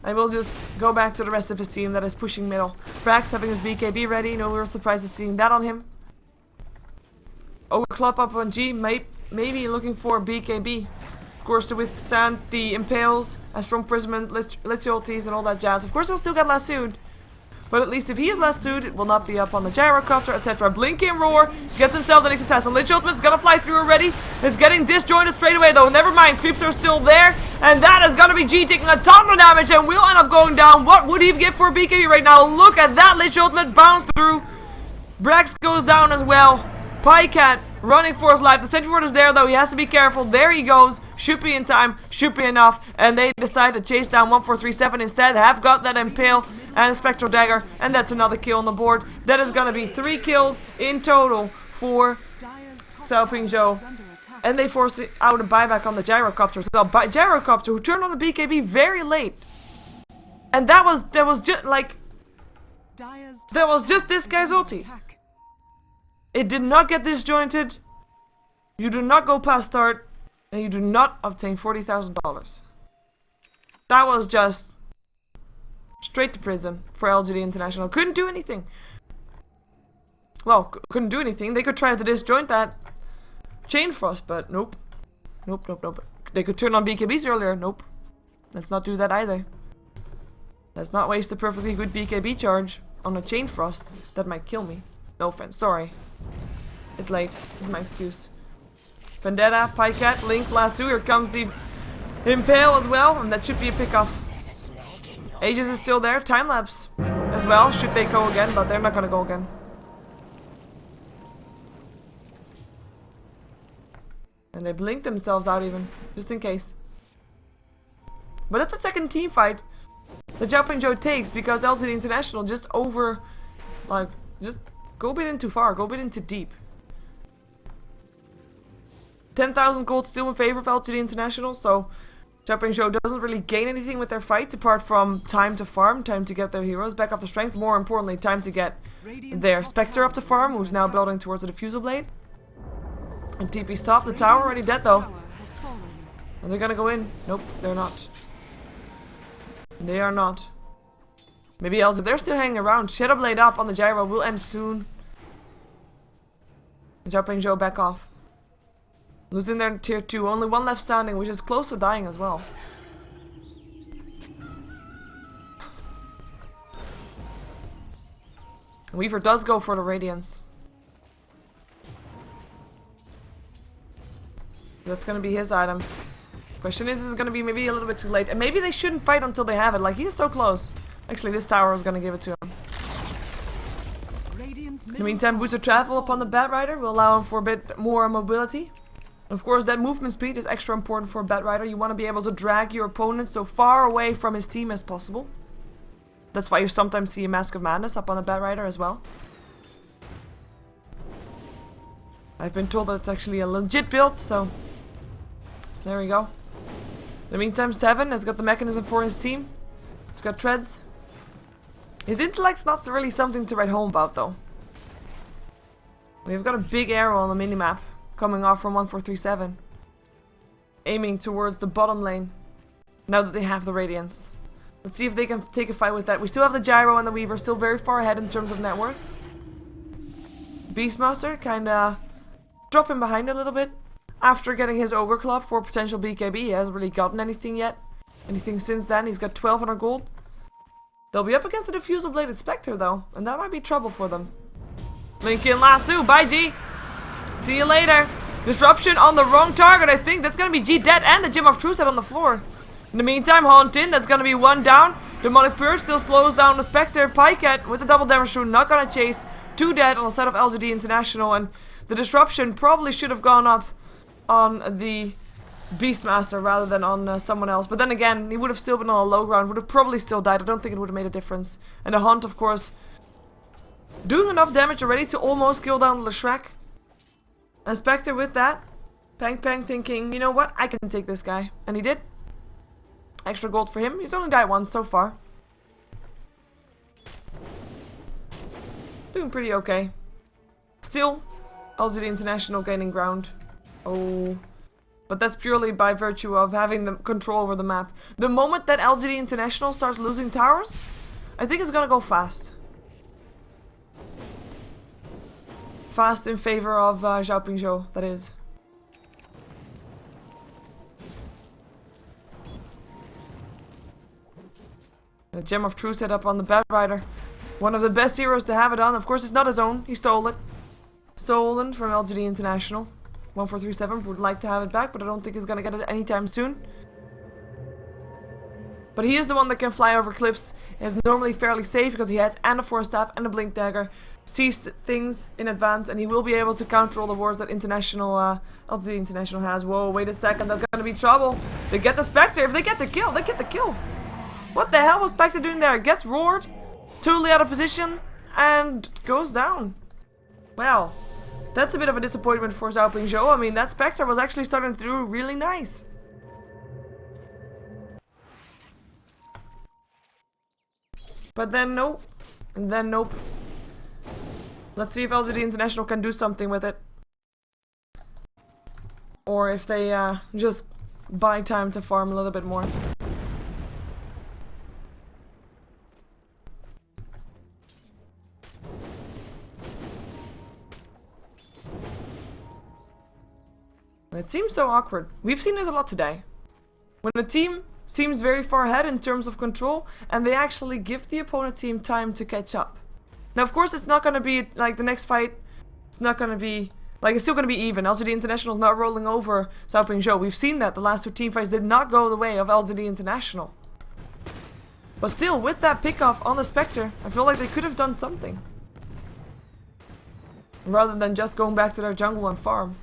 And we'll just go back to the rest of his team that is pushing middle. Brax having his BKB ready. No real surprises seeing that on him. Overclop up on G. Maybe looking for BKB. Of course, to withstand the impales, and strong imprisonment, lich ultis, and all that jazz. Of course, he'll still get lassoed. But at least if he is lassoed, it will not be up on the gyrocopter, etc. Blink and roar. Gets himself the next assassin. Lich ultimate's gonna fly through already. Is getting disjointed straight away though. Never mind. Creeps are still there. And that is gonna be G taking a ton of damage and will end up going down. What would he get for a BKB right now? Look at that Lich ultimate bounce through. Brax goes down as well. Pycat running for his life. The sentry ward is there though. He has to be careful. There he goes. Should be in time. Should be enough. And they decide to chase down 1437 instead. Have got that impale and a spectral dagger. And that's another kill on the board. That is going to be 3 kills in total for Xiaopingzhou. And they force out a buyback on the gyrocopter as well. Gyrocopter who turned on the BKB very late. And that was just like this guy's ulti. It did not get disjointed. You do not go past start. And you do not obtain $40,000. That was just straight to prison for LGD International. Couldn't do anything. Well, couldn't do anything. They could try to disjoint that chain frost, but nope. Nope. They could turn on BKBs earlier. Nope. Let's not do that either. Let's not waste a perfectly good BKB charge on a chain frost. That might kill me. No offense. Sorry. It's late. It's my excuse. Vendetta, Pycat, Link, Lasso. Here comes the Impale as well, and that should be a pickoff. Aegis is still there. Time lapse as well. Should they go again, but they're not gonna go again. And they blink themselves out even, just in case. But that's a second team fight that Xiaopingzhou takes because LGD International just just go a bit in too far, go a bit in too deep. 10,000 gold still in favor of LGD International, so Xiaopingzhou doesn't really gain anything with their fights apart from time to farm, time to get their heroes back up to strength. More importantly, time to get their Spectre up to farm, who's now building towards the Diffusal Blade. And TP's top, the tower already dead though. Are they gonna go in? Nope, they're not. They are not. Maybe else they're still hanging around. Shadow Blade up on the gyro will end soon. Xiaopingzhou back off. Losing their tier 2. Only one left standing, which is close to dying as well. Weaver does go for the Radiance. That's gonna be his item. Question is it gonna be maybe a little bit too late? And maybe they shouldn't fight until they have it. Like, he's so close. Actually, this tower is gonna give it to him. In the meantime, boots of travel upon the Bat Rider will allow him for a bit more mobility. Of course, that movement speed is extra important for a Bat Rider. You want to be able to drag your opponent so far away from his team as possible. That's why you sometimes see a Mask of Madness up on a Bat Rider as well. I've been told that it's actually a legit build, so there we go. In the meantime, Seven has got the mechanism for his team. He's got treads. His intellect's not really something to write home about, though. We've got a big arrow on the minimap coming off from 1437. Aiming towards the bottom lane. Now that they have the Radiance. Let's see if they can take a fight with that. We still have the Gyro and the Weaver still very far ahead in terms of net worth. Beastmaster kinda dropping behind a little bit. After getting his Ogre Club for potential BKB, he hasn't really gotten anything yet. Anything since then. He's got 1200 gold. They'll be up against a Diffusal Bladed Spectre though, and that might be trouble for them. Lincoln Lasso, bye G! See you later! Disruption on the wrong target, I think. That's gonna be G dead and the Gem of Truth on the floor. In the meantime, Hauntin, that's gonna be one down. Demonic Purge still slows down the Spectre. Pycat with the double damage through, not gonna chase. 2 dead on the side of LGD International, and the disruption probably should have gone up on the Beastmaster rather than on someone else. But then again, he would have still been on a low ground, would have probably still died. I don't think it would have made a difference. And the Hunt, of course, doing enough damage already to almost kill down the Shrek. And Spectre with that, Pang thinking, you know what, I can take this guy. And he did. Extra gold for him. He's only died once so far. Doing pretty okay. Still, LGD International gaining ground. Oh... But that's purely by virtue of having the control over the map. The moment that LGD International starts losing towers, I think it's gonna go fast. Fast in favor of Xiaopingzhou, that is. The Gem of Truth set up on the Bat Rider. One of the best heroes to have it on. Of course, it's not his own. He stole it. Stolen from LGD International. 1437 would like to have it back, but I don't think he's gonna get it anytime soon. But he is the one that can fly over cliffs. Is normally fairly safe because he has and a Force Staff and a Blink Dagger. Sees things in advance, and he will be able to counter all the wars that LGD International has. Whoa, wait a second, that's gonna be trouble. They get the Spectre. If they get the kill, they get the kill. What the hell was Spectre doing there? Gets roared, totally out of position, and goes down. Wow. That's a bit of a disappointment for Xiaopingzhou. I mean, that Spectre was actually starting to do really nice. But then nope. And then nope. Let's see if LGD International can do something with it. Or if they just buy time to farm a little bit more. It seems so awkward. We've seen this a lot today. When a team seems very far ahead in terms of control, and they actually give the opponent team time to catch up. Now, of course, it's not going to be like the next fight. It's not going to be like, it's still going to be even. LGD International is not rolling over Xiaopingzhou. We've seen that the last two team fights did not go the way of LGD International. But still, with that pickoff on the Spectre, I feel like they could have done something. Rather than just going back to their jungle and farm.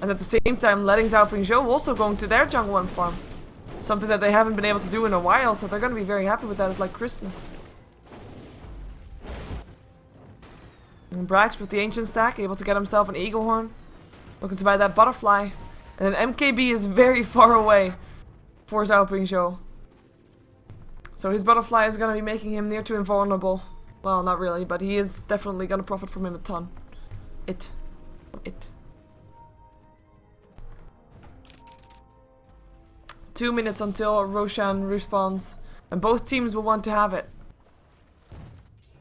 And at the same time letting Xiaopingzhou also going to their jungle and farm. Something that they haven't been able to do in a while, so they're going to be very happy with that. It's like Christmas. And Brax with the ancient stack, able to get himself an eagle horn. Looking to buy that butterfly. And then MKB is very far away for Xiaopingzhou. So his butterfly is going to be making him near to invulnerable. Well, not really, but he is definitely going to profit from him a ton. It. 2 minutes until Roshan respawns, and both teams will want to have it.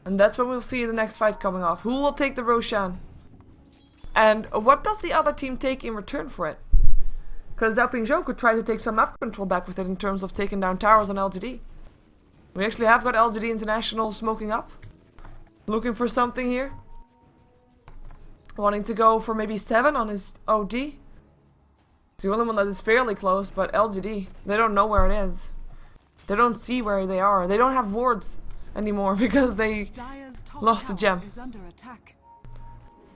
And that's when we'll see the next fight coming off. Who will take the Roshan? And what does the other team take in return for it? Because Xiaopingzhou could try to take some map control back with it in terms of taking down towers on LGD. We actually have got LGD International smoking up. Looking for something here. Wanting to go for maybe 7 on his OD. It's the only one that is fairly close, but LGD, they don't know where it is. They don't see where they are. They don't have wards anymore because they lost the gem.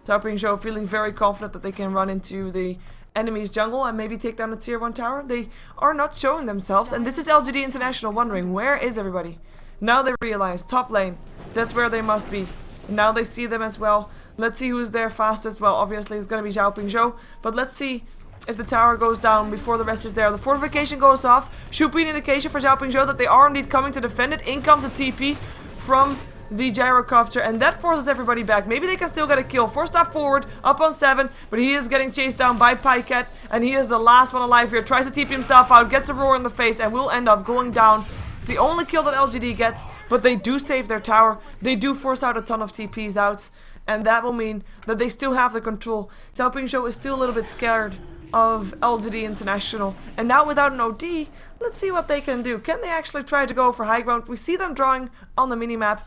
Xiaopingzhou feeling very confident that they can run into the enemy's jungle and maybe take down a tier 1 tower. They are not showing themselves, and this is LGD International wondering, where is everybody? Now they realize, top lane, that's where they must be. And now they see them as well. Let's see who's there fastest. Well, obviously it's going to be Xiaopingzhou, but let's see if the tower goes down before the rest is there. The fortification goes off. Should be an indication for Xiaopingzhou that they are indeed coming to defend it. In comes a TP from the gyrocopter, and that forces everybody back. Maybe they can still get a kill. Force stop forward, up on 7, but he is getting chased down by Pycat, and he is the last one alive here. Tries to TP himself out, gets a roar in the face, and will end up going down. It's the only kill that LGD gets, but they do save their tower. They do force out a ton of TPs out, and that will mean that they still have the control. Xiaopingzhou is still a little bit scared of LGD International, and now without an OD, let's see what they can do. Can they actually try to go for high ground? We see them drawing on the minimap,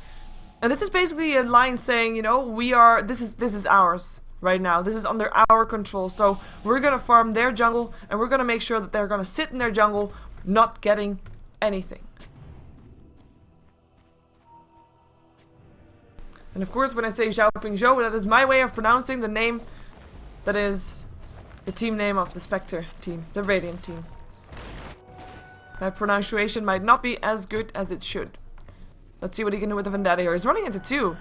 and this is basically a line saying, you know, this is ours right now. This is under our control, so we're gonna farm their jungle, and we're gonna make sure that they're gonna sit in their jungle, not getting anything. And of course, when I say Xiaopingzhou, that is my way of pronouncing the name that is The team name of the Spectre team. The Radiant team. My pronunciation might not be as good as it should. Let's see what he can do with the Vendetta here. He's running into 2.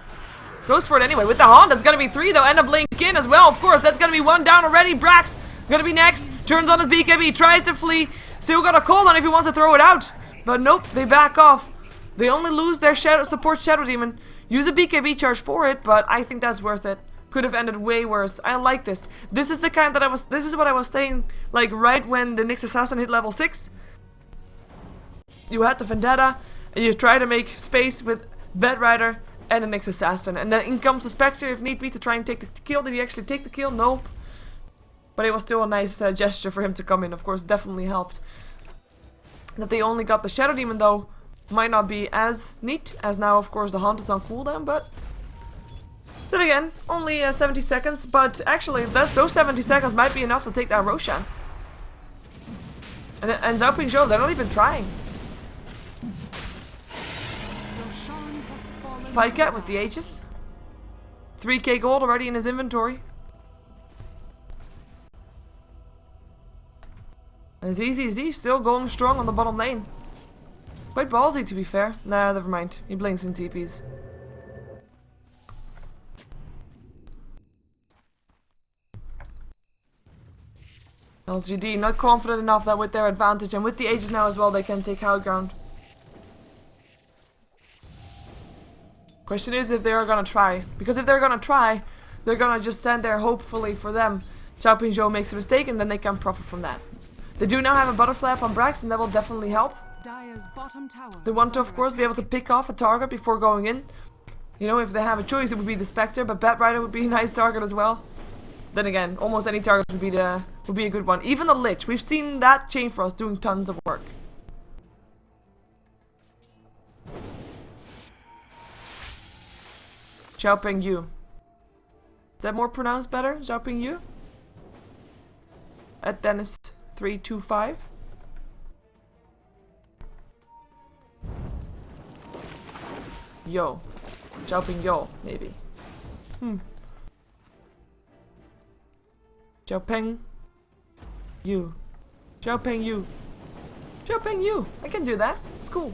Goes for it anyway. With the Haunt, that's gonna be 3 though. End up Link in as well, of course. That's gonna be 1 down already. Brax gonna be next. Turns on his BKB. Tries to flee. Still got a call on if he wants to throw it out. But nope, they back off. They only lose their support Shadow Demon. Use a BKB charge for it, but I think that's worth it. Could have ended way worse. I like this. This is the kind that this is what I was saying, like right when the Nyx Assassin hit level 6. You had the Vendetta, and you try to make space with Bedrider and the Nyx Assassin. And then in comes the Spectre if need be to try and take the kill. Did he actually take the kill? Nope. But it was still a nice gesture for him to come in. Of course, definitely helped. That they only got the Shadow Demon though might not be as neat, as now of course the Haunt is on cooldown, but then again, only 70 seconds, but actually those 70 seconds might be enough to take down Roshan. And Zhao Pingzhou, they're not even trying. Pycat with the Aegis. 3k gold already in his inventory. And it's easy, still going strong on the bottom lane. Quite ballsy to be fair. Nah, never mind. He blinks in TPs. LGD not confident enough that with their advantage and with the Aegis now as well they can take high ground. Question is if they are gonna try. Because if they're gonna try, they're gonna just stand there hopefully for them. Zhao Pingzhou makes a mistake and then they can profit from that. They do now have a butterfly up on Brax and that will definitely help. They want to of course be able to pick off a target before going in. You know, if they have a choice it would be the Spectre, but Batrider would be a nice target as well. Then again, almost any target would be a good one. Even the Lich, we've seen that chain for us doing tons of work. Xiaoping Yu. Is that more pronounced better? Xiaoping Yu? At Dennis 325. Yo. Xiaoping Yo, maybe. Xiaopeng Yu. Xiaopeng Yu. Xiaopeng Yu. I can do that. It's cool.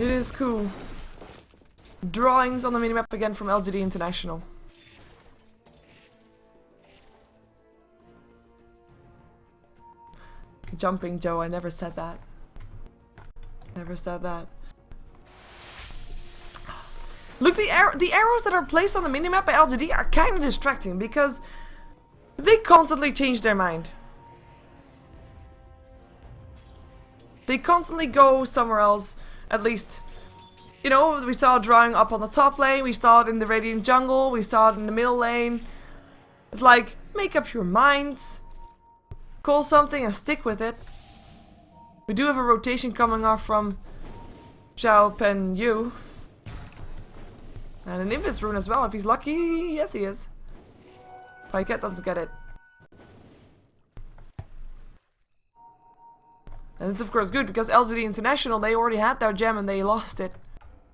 It is cool. Drawings on the minimap again from LGD International. Jumping Joe, I never said that. Never said that. Look, the arrows that are placed on the minimap by LGD are kind of distracting because they constantly change their mind. They constantly go somewhere else, at least. You know, we saw it drawing up on the top lane, we saw it in the Radiant jungle, we saw it in the middle lane. It's like, make up your minds. Call something and stick with it. We do have a rotation coming off from Xiaopeng Yu. And an Invis rune as well, if he's lucky. Yes, he is. Pyket doesn't get it. And it's of course good because LGD International, they already had their gem and they lost it.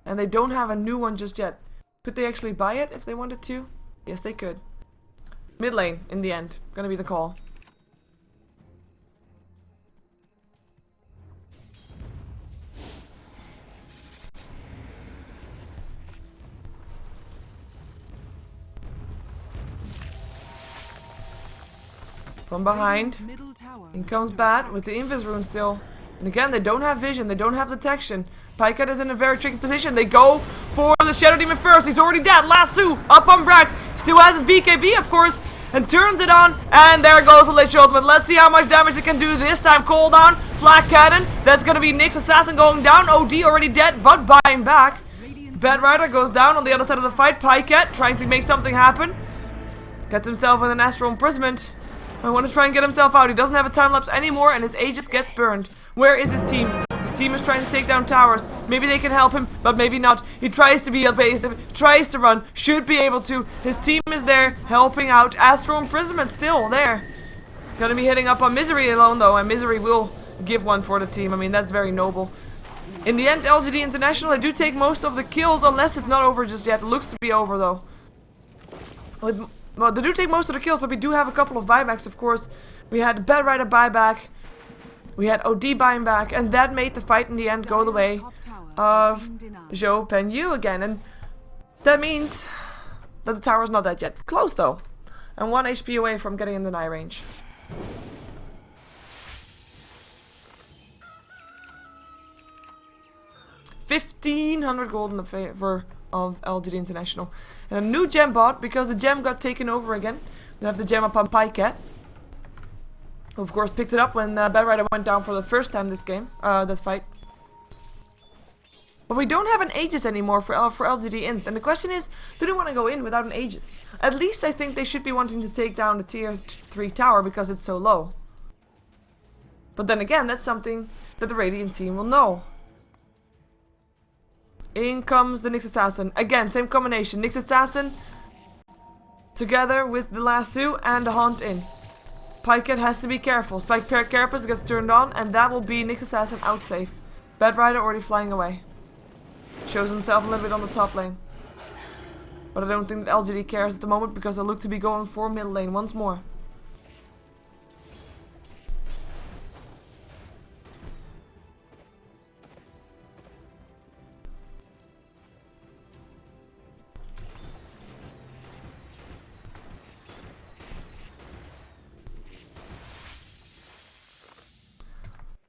And they don't have a new one just yet. Could they actually buy it if they wanted to? Yes, they could. Mid lane, in the end. Gonna be the call. From behind, in comes Bat with the Invis rune still. And again, they don't have vision, they don't have detection. Pycat is in a very tricky position. They go for the Shadow Demon first. He's already dead. Lasso up on Brax. Still has his BKB, of course, and turns it on. And there goes the Lich Ultimate. Let's see how much damage it can do this time. Cooldown, Flak Cannon. That's going to be Nyx Assassin going down. OD already dead, but buying back. Bedrider goes down on the other side of the fight. Pycat trying to make something happen. Gets himself in an Astral Imprisonment. I want to try and get himself out. He doesn't have a time lapse anymore and his Aegis gets burned. Where is his team? His team is trying to take down towers. Maybe they can help him, but maybe not. He tries to be evasive, tries to run, should be able to. His team is there, helping out. Astral Imprisonment still there. Gonna be hitting up on Misery alone though, and Misery will give one for the team. I mean, that's very noble. In the end, LGD International, they do take most of the kills, unless it's not over just yet. It looks to be over though. Well, they do take most of the kills, but we do have a couple of buybacks, of course. We had the Bad Rider buyback. We had OD buying back. And that made the fight in the end go the way of Zhou Penyu again. And that means that the tower is not dead yet. Close, though. And 1 HP away from getting in the deny range. $1,500 gold in the favor of LGD International. And a new gem bot, because the gem got taken over again. We have the gem up on Pycat. Who of course picked it up when Bad Rider went down for the first time this game, that fight. But we don't have an Aegis anymore for LGD.int. And the question is, do they want to go in without an Aegis? At least I think they should be wanting to take down the tier 3 tower because it's so low. But then again, that's something that the Radiant team will know. In comes the Nyx Assassin. Again, same combination. Nyx Assassin together with the lasso and the Haunt in. Pycat has to be careful. Spike Carapace gets turned on and that will be Nyx Assassin out safe. Bad Rider already flying away. Shows himself a little bit on the top lane. But I don't think that LGD cares at the moment because they look to be going for mid lane once more.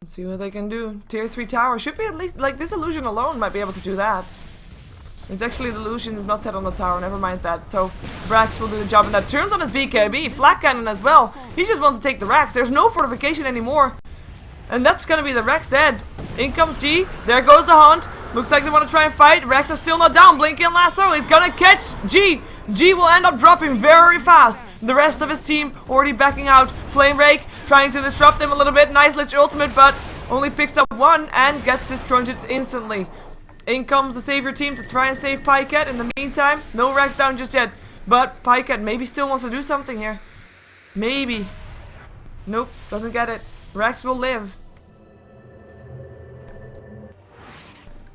Let's see what they can do. Tier 3 tower should be at least, like, this illusion alone might be able to do that. It's actually the illusion is not set on the tower, never mind that. So Brax will do the job and that turns on his BKB. Flak cannon as well. He just wants to take the Rax. There's no fortification anymore. And that's gonna be the Rex dead. In comes G. There goes the Haunt. Looks like they want to try and fight. Rex is still not down. Blinking lasso. It's gonna catch G. G will end up dropping very fast. The rest of his team already backing out. Flame Rake trying to disrupt him a little bit. Nice Lich ultimate, but only picks up one and gets disjointed instantly. In comes the Savior team to try and save Pycat. In the meantime, no Rex down just yet. But Pycat maybe still wants to do something here. Maybe. Nope, doesn't get it. Rex will live.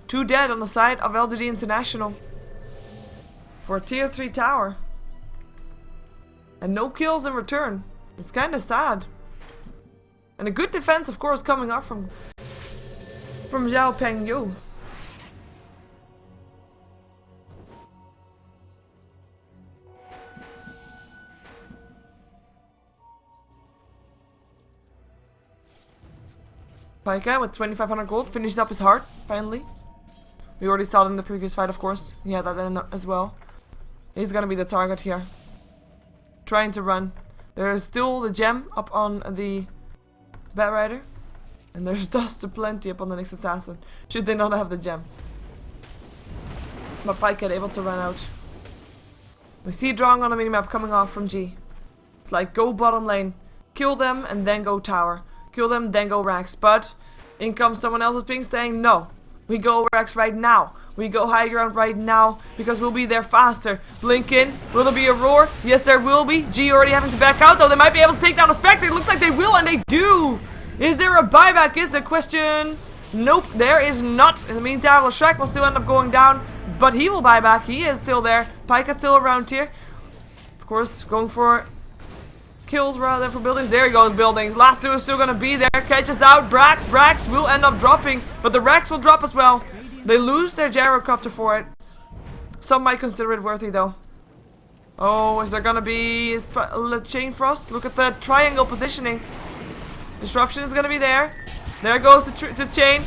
2 dead on the side of LGD International. For a tier 3 tower. And no kills in return. It's kinda sad. And a good defense, of course, coming up from Zhou Penyu. Pycat with 2500 gold finishes up his heart, finally. We already saw it in the previous fight, of course. He had that in as well. He's gonna be the target here. Trying to run. There is still the gem up on the Bat Rider. And there's dust aplenty up on the Nyx Assassin. Should they not have the gem. But Pycat able to run out. We see drawing on the minimap coming off from G. It's like go bottom lane. Kill them and then go tower. Kill them, then go Rax. But in comes someone else is being saying no. We go Rax right now. We go high ground right now because we'll be there faster. Blink in. Will there be a roar? Yes, there will be. G already having to back out though. They might be able to take down a Spectre. It looks like they will and they do. Is there a buyback is the question. Nope, there is not. In the meantime, Shrek will still end up going down. But he will buy back. He is still there. Pycat's still around here. Of course, going for kills rather than for buildings. There he goes, buildings. Last two is still gonna be there. Catches out. Brax will end up dropping, but the Rex will drop as well. They lose their gyrocopter for it. Some might consider it worthy though. Oh, is there gonna be a chain frost? Look at the triangle positioning. Disruption is gonna be there. There goes the chain.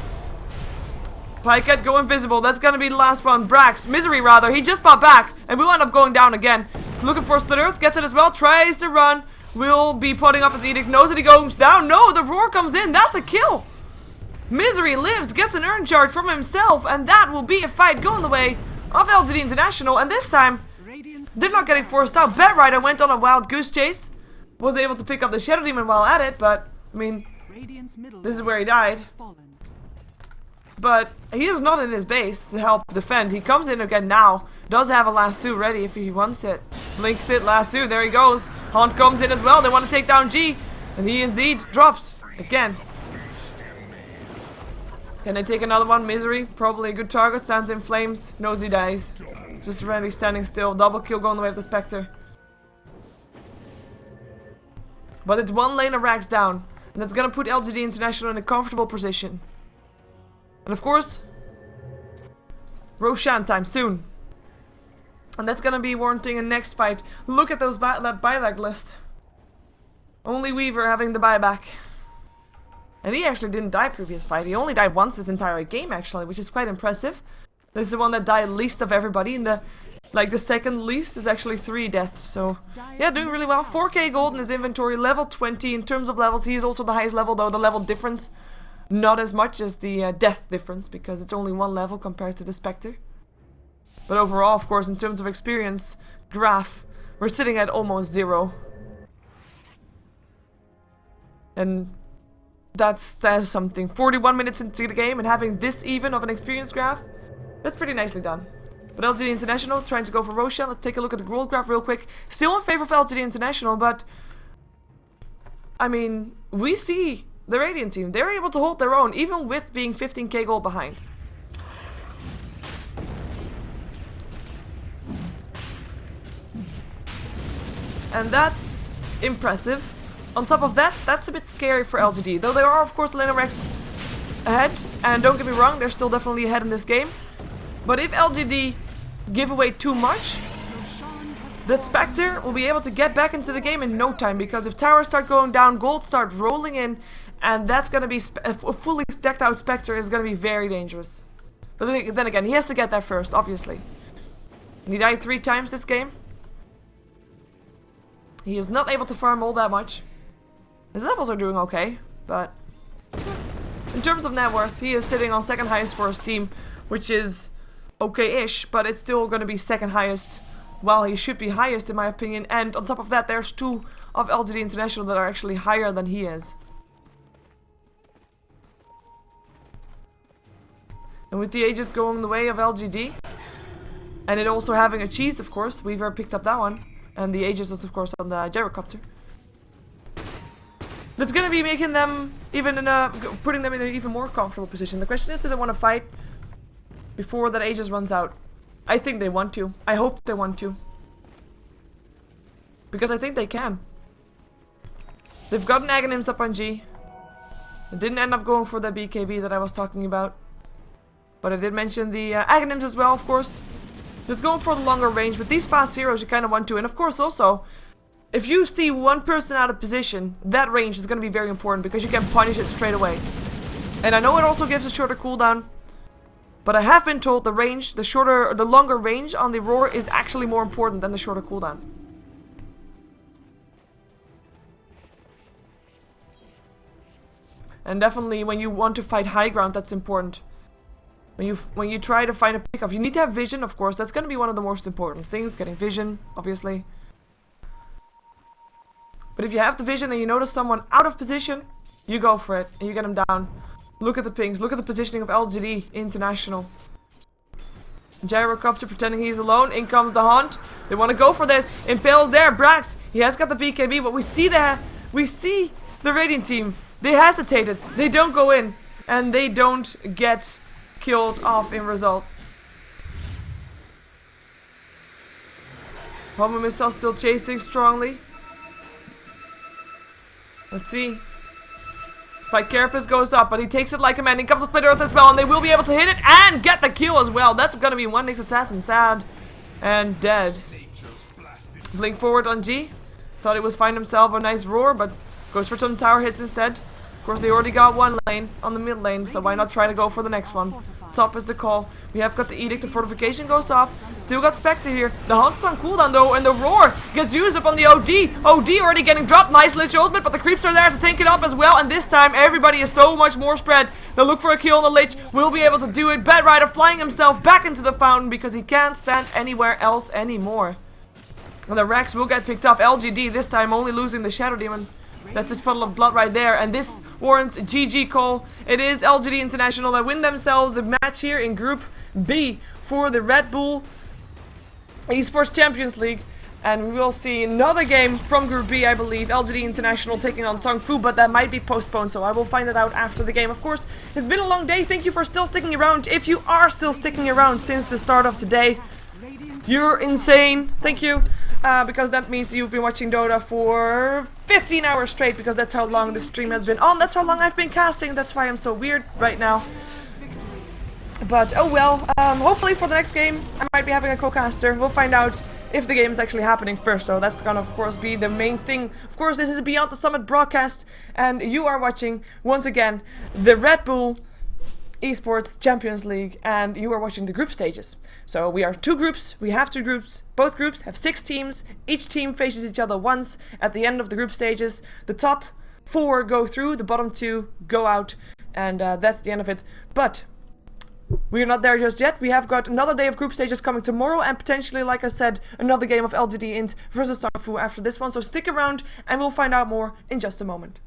Pycat go invisible. That's gonna be the last one. Brax, Misery rather. He just popped back, and we'll end up going down again. Looking for Split Earth, gets it as well. Tries to run. Will be putting up his edict. Knows that he goes down. No, the roar comes in. That's a kill. Misery lives, gets an urn charge from himself, and that will be a fight going the way of LGD International. And this time, they're not getting forced out. Bat Rider went on a wild goose chase. Was able to pick up the Shadow Demon while at it, but I mean, this is where he died. But he is not in his base to help defend. He comes in again now. Does have a lasso ready if he wants it. Blinks it, lasso, there he goes. Haunt comes in as well. They want to take down G. And he indeed drops again. Can they take another one? Misery, probably a good target. Stands in flames. Knows he dies. Just ready, standing still. Double kill going the way of the Spectre. But it's one lane of racks down. And that's gonna put LGD International in a comfortable position. And of course, Roshan time soon. And that's gonna be warranting a next fight. Look at that buyback list. Only Weaver having the buyback. And he actually didn't die previous fight. He only died once this entire game actually, which is quite impressive. This is the one that died least of everybody. And the second least is actually 3 deaths. So yeah, doing really well. 4k gold in his inventory, level 20. In terms of levels, he's also the highest level, though the level difference not as much as the death difference, because it's only 1 level compared to the Spectre. But overall, of course, in terms of experience graph, we're sitting at almost 0. And that says something. 41 minutes into the game and having this even of an experience graph, that's pretty nicely done. But LGD International trying to go for Roshan. Let's take a look at the world graph real quick. Still in favor of LGD International, but I mean, we see the Radiant team. They're able to hold their own, even with being 15k gold behind. And that's impressive. On top of that, that's a bit scary for LGD. Though there are, of course, Lane Rex ahead. And don't get me wrong, they're still definitely ahead in this game. But if LGD give away too much, the Spectre will be able to get back into the game in no time. Because if towers start going down, gold start rolling in, and that's going to be a fully decked out Spectre is going to be very dangerous. But then again, he has to get there first, obviously. And he died 3 times this game. He is not able to farm all that much. His levels are doing okay, but in terms of net worth, he is sitting on 2nd highest for his team, which is okay-ish, but it's still going to be 2nd highest, while he should be highest in my opinion. And on top of that, there's 2 of LGD International that are actually higher than he is. And with the Aegis going the way of LGD, and it also having a cheese, of course, Weaver picked up that one, and the Aegis is of course on the gyrocopter. That's gonna be making them even in putting them in an even more comfortable position. The question is, do they want to fight before that Aegis runs out? I think they want to. I hope they want to. Because I think they can. They've gotten Aghanims up on G. It didn't end up going for the BKB that I was talking about. But I did mention the Aghanims as well, of course. Just going for the longer range. But these fast heroes you kind of want to. And of course also, if you see one person out of position, that range is going to be very important because you can punish it straight away. And I know it also gives a shorter cooldown. But I have been told the longer range on the roar is actually more important than the shorter cooldown. And definitely when you want to fight high ground, that's important. When you try to find a pickoff, you need to have vision, of course. That's going to be one of the most important things, getting vision, obviously. But if you have the vision and you notice someone out of position, you go for it and you get him down. Look at the pings, look at the positioning of LGD International. Gyrocopter pretending he's alone. In comes the Hunt. They want to go for this. Impale's there. Brax, he has got the BKB, but we see the Radiant team. They hesitated. They don't go in. And they don't get killed off in result. Homo Missile still chasing strongly. Let's see. Spike Carapace goes up, but he takes it like a man. He comes with Split Earth as well, and they will be able to hit it and get the kill as well. That's gonna be one Nyx Assassin sad and dead. Blink forward on G. Thought he was find himself a nice roar, but goes for some tower hits instead. Of course, they already got one lane on the mid lane, so why not try to go for the next one? Top is the call. We have got the Edict, the fortification goes off. Still got Spectre here. The Hunt's on cooldown though, and the roar gets used up on the OD. OD already getting dropped. Nice Lich ultimate, but the creeps are there to tank it up as well. And this time, everybody is so much more spread. They'll look for a kill on the Lich. Will be able to do it. Bad Rider flying himself back into the fountain because he can't stand anywhere else anymore. And the Rex will get picked up. LGD this time only losing the Shadow Demon. That's his puddle of blood right there, and this warrants GG call. It is LGD International that win themselves a match here in Group B for the RedBull Esports Champions League. And we will see another game from Group B, I believe. LGD International taking on Tong Fu, but that might be postponed, so I will find it out after the game. Of course, it's been a long day. Thank you for still sticking around. If you are still sticking around since the start of today, you're insane. Thank you. because that means you've been watching Dota for 15 hours straight, because that's how long the stream has been on. That's how long I've been casting. That's why I'm so weird right now. But oh well, hopefully for the next game I might be having a co-caster. We'll find out if the game is actually happening first, so that's gonna of course be the main thing. Of course, this is Beyond the Summit broadcast, and you are watching, once again, the RedBull Esports Champions League, and you are watching the group stages. So we are two groups, we have two groups, both groups have 6 teams, each team faces each other once at the end of the group stages. The top 4 go through, the bottom 2 go out, and that's the end of it. But we're not there just yet. We have got another day of group stages coming tomorrow, and potentially, like I said, another game of LGD.int versus Starfu after this one. So stick around and we'll find out more in just a moment.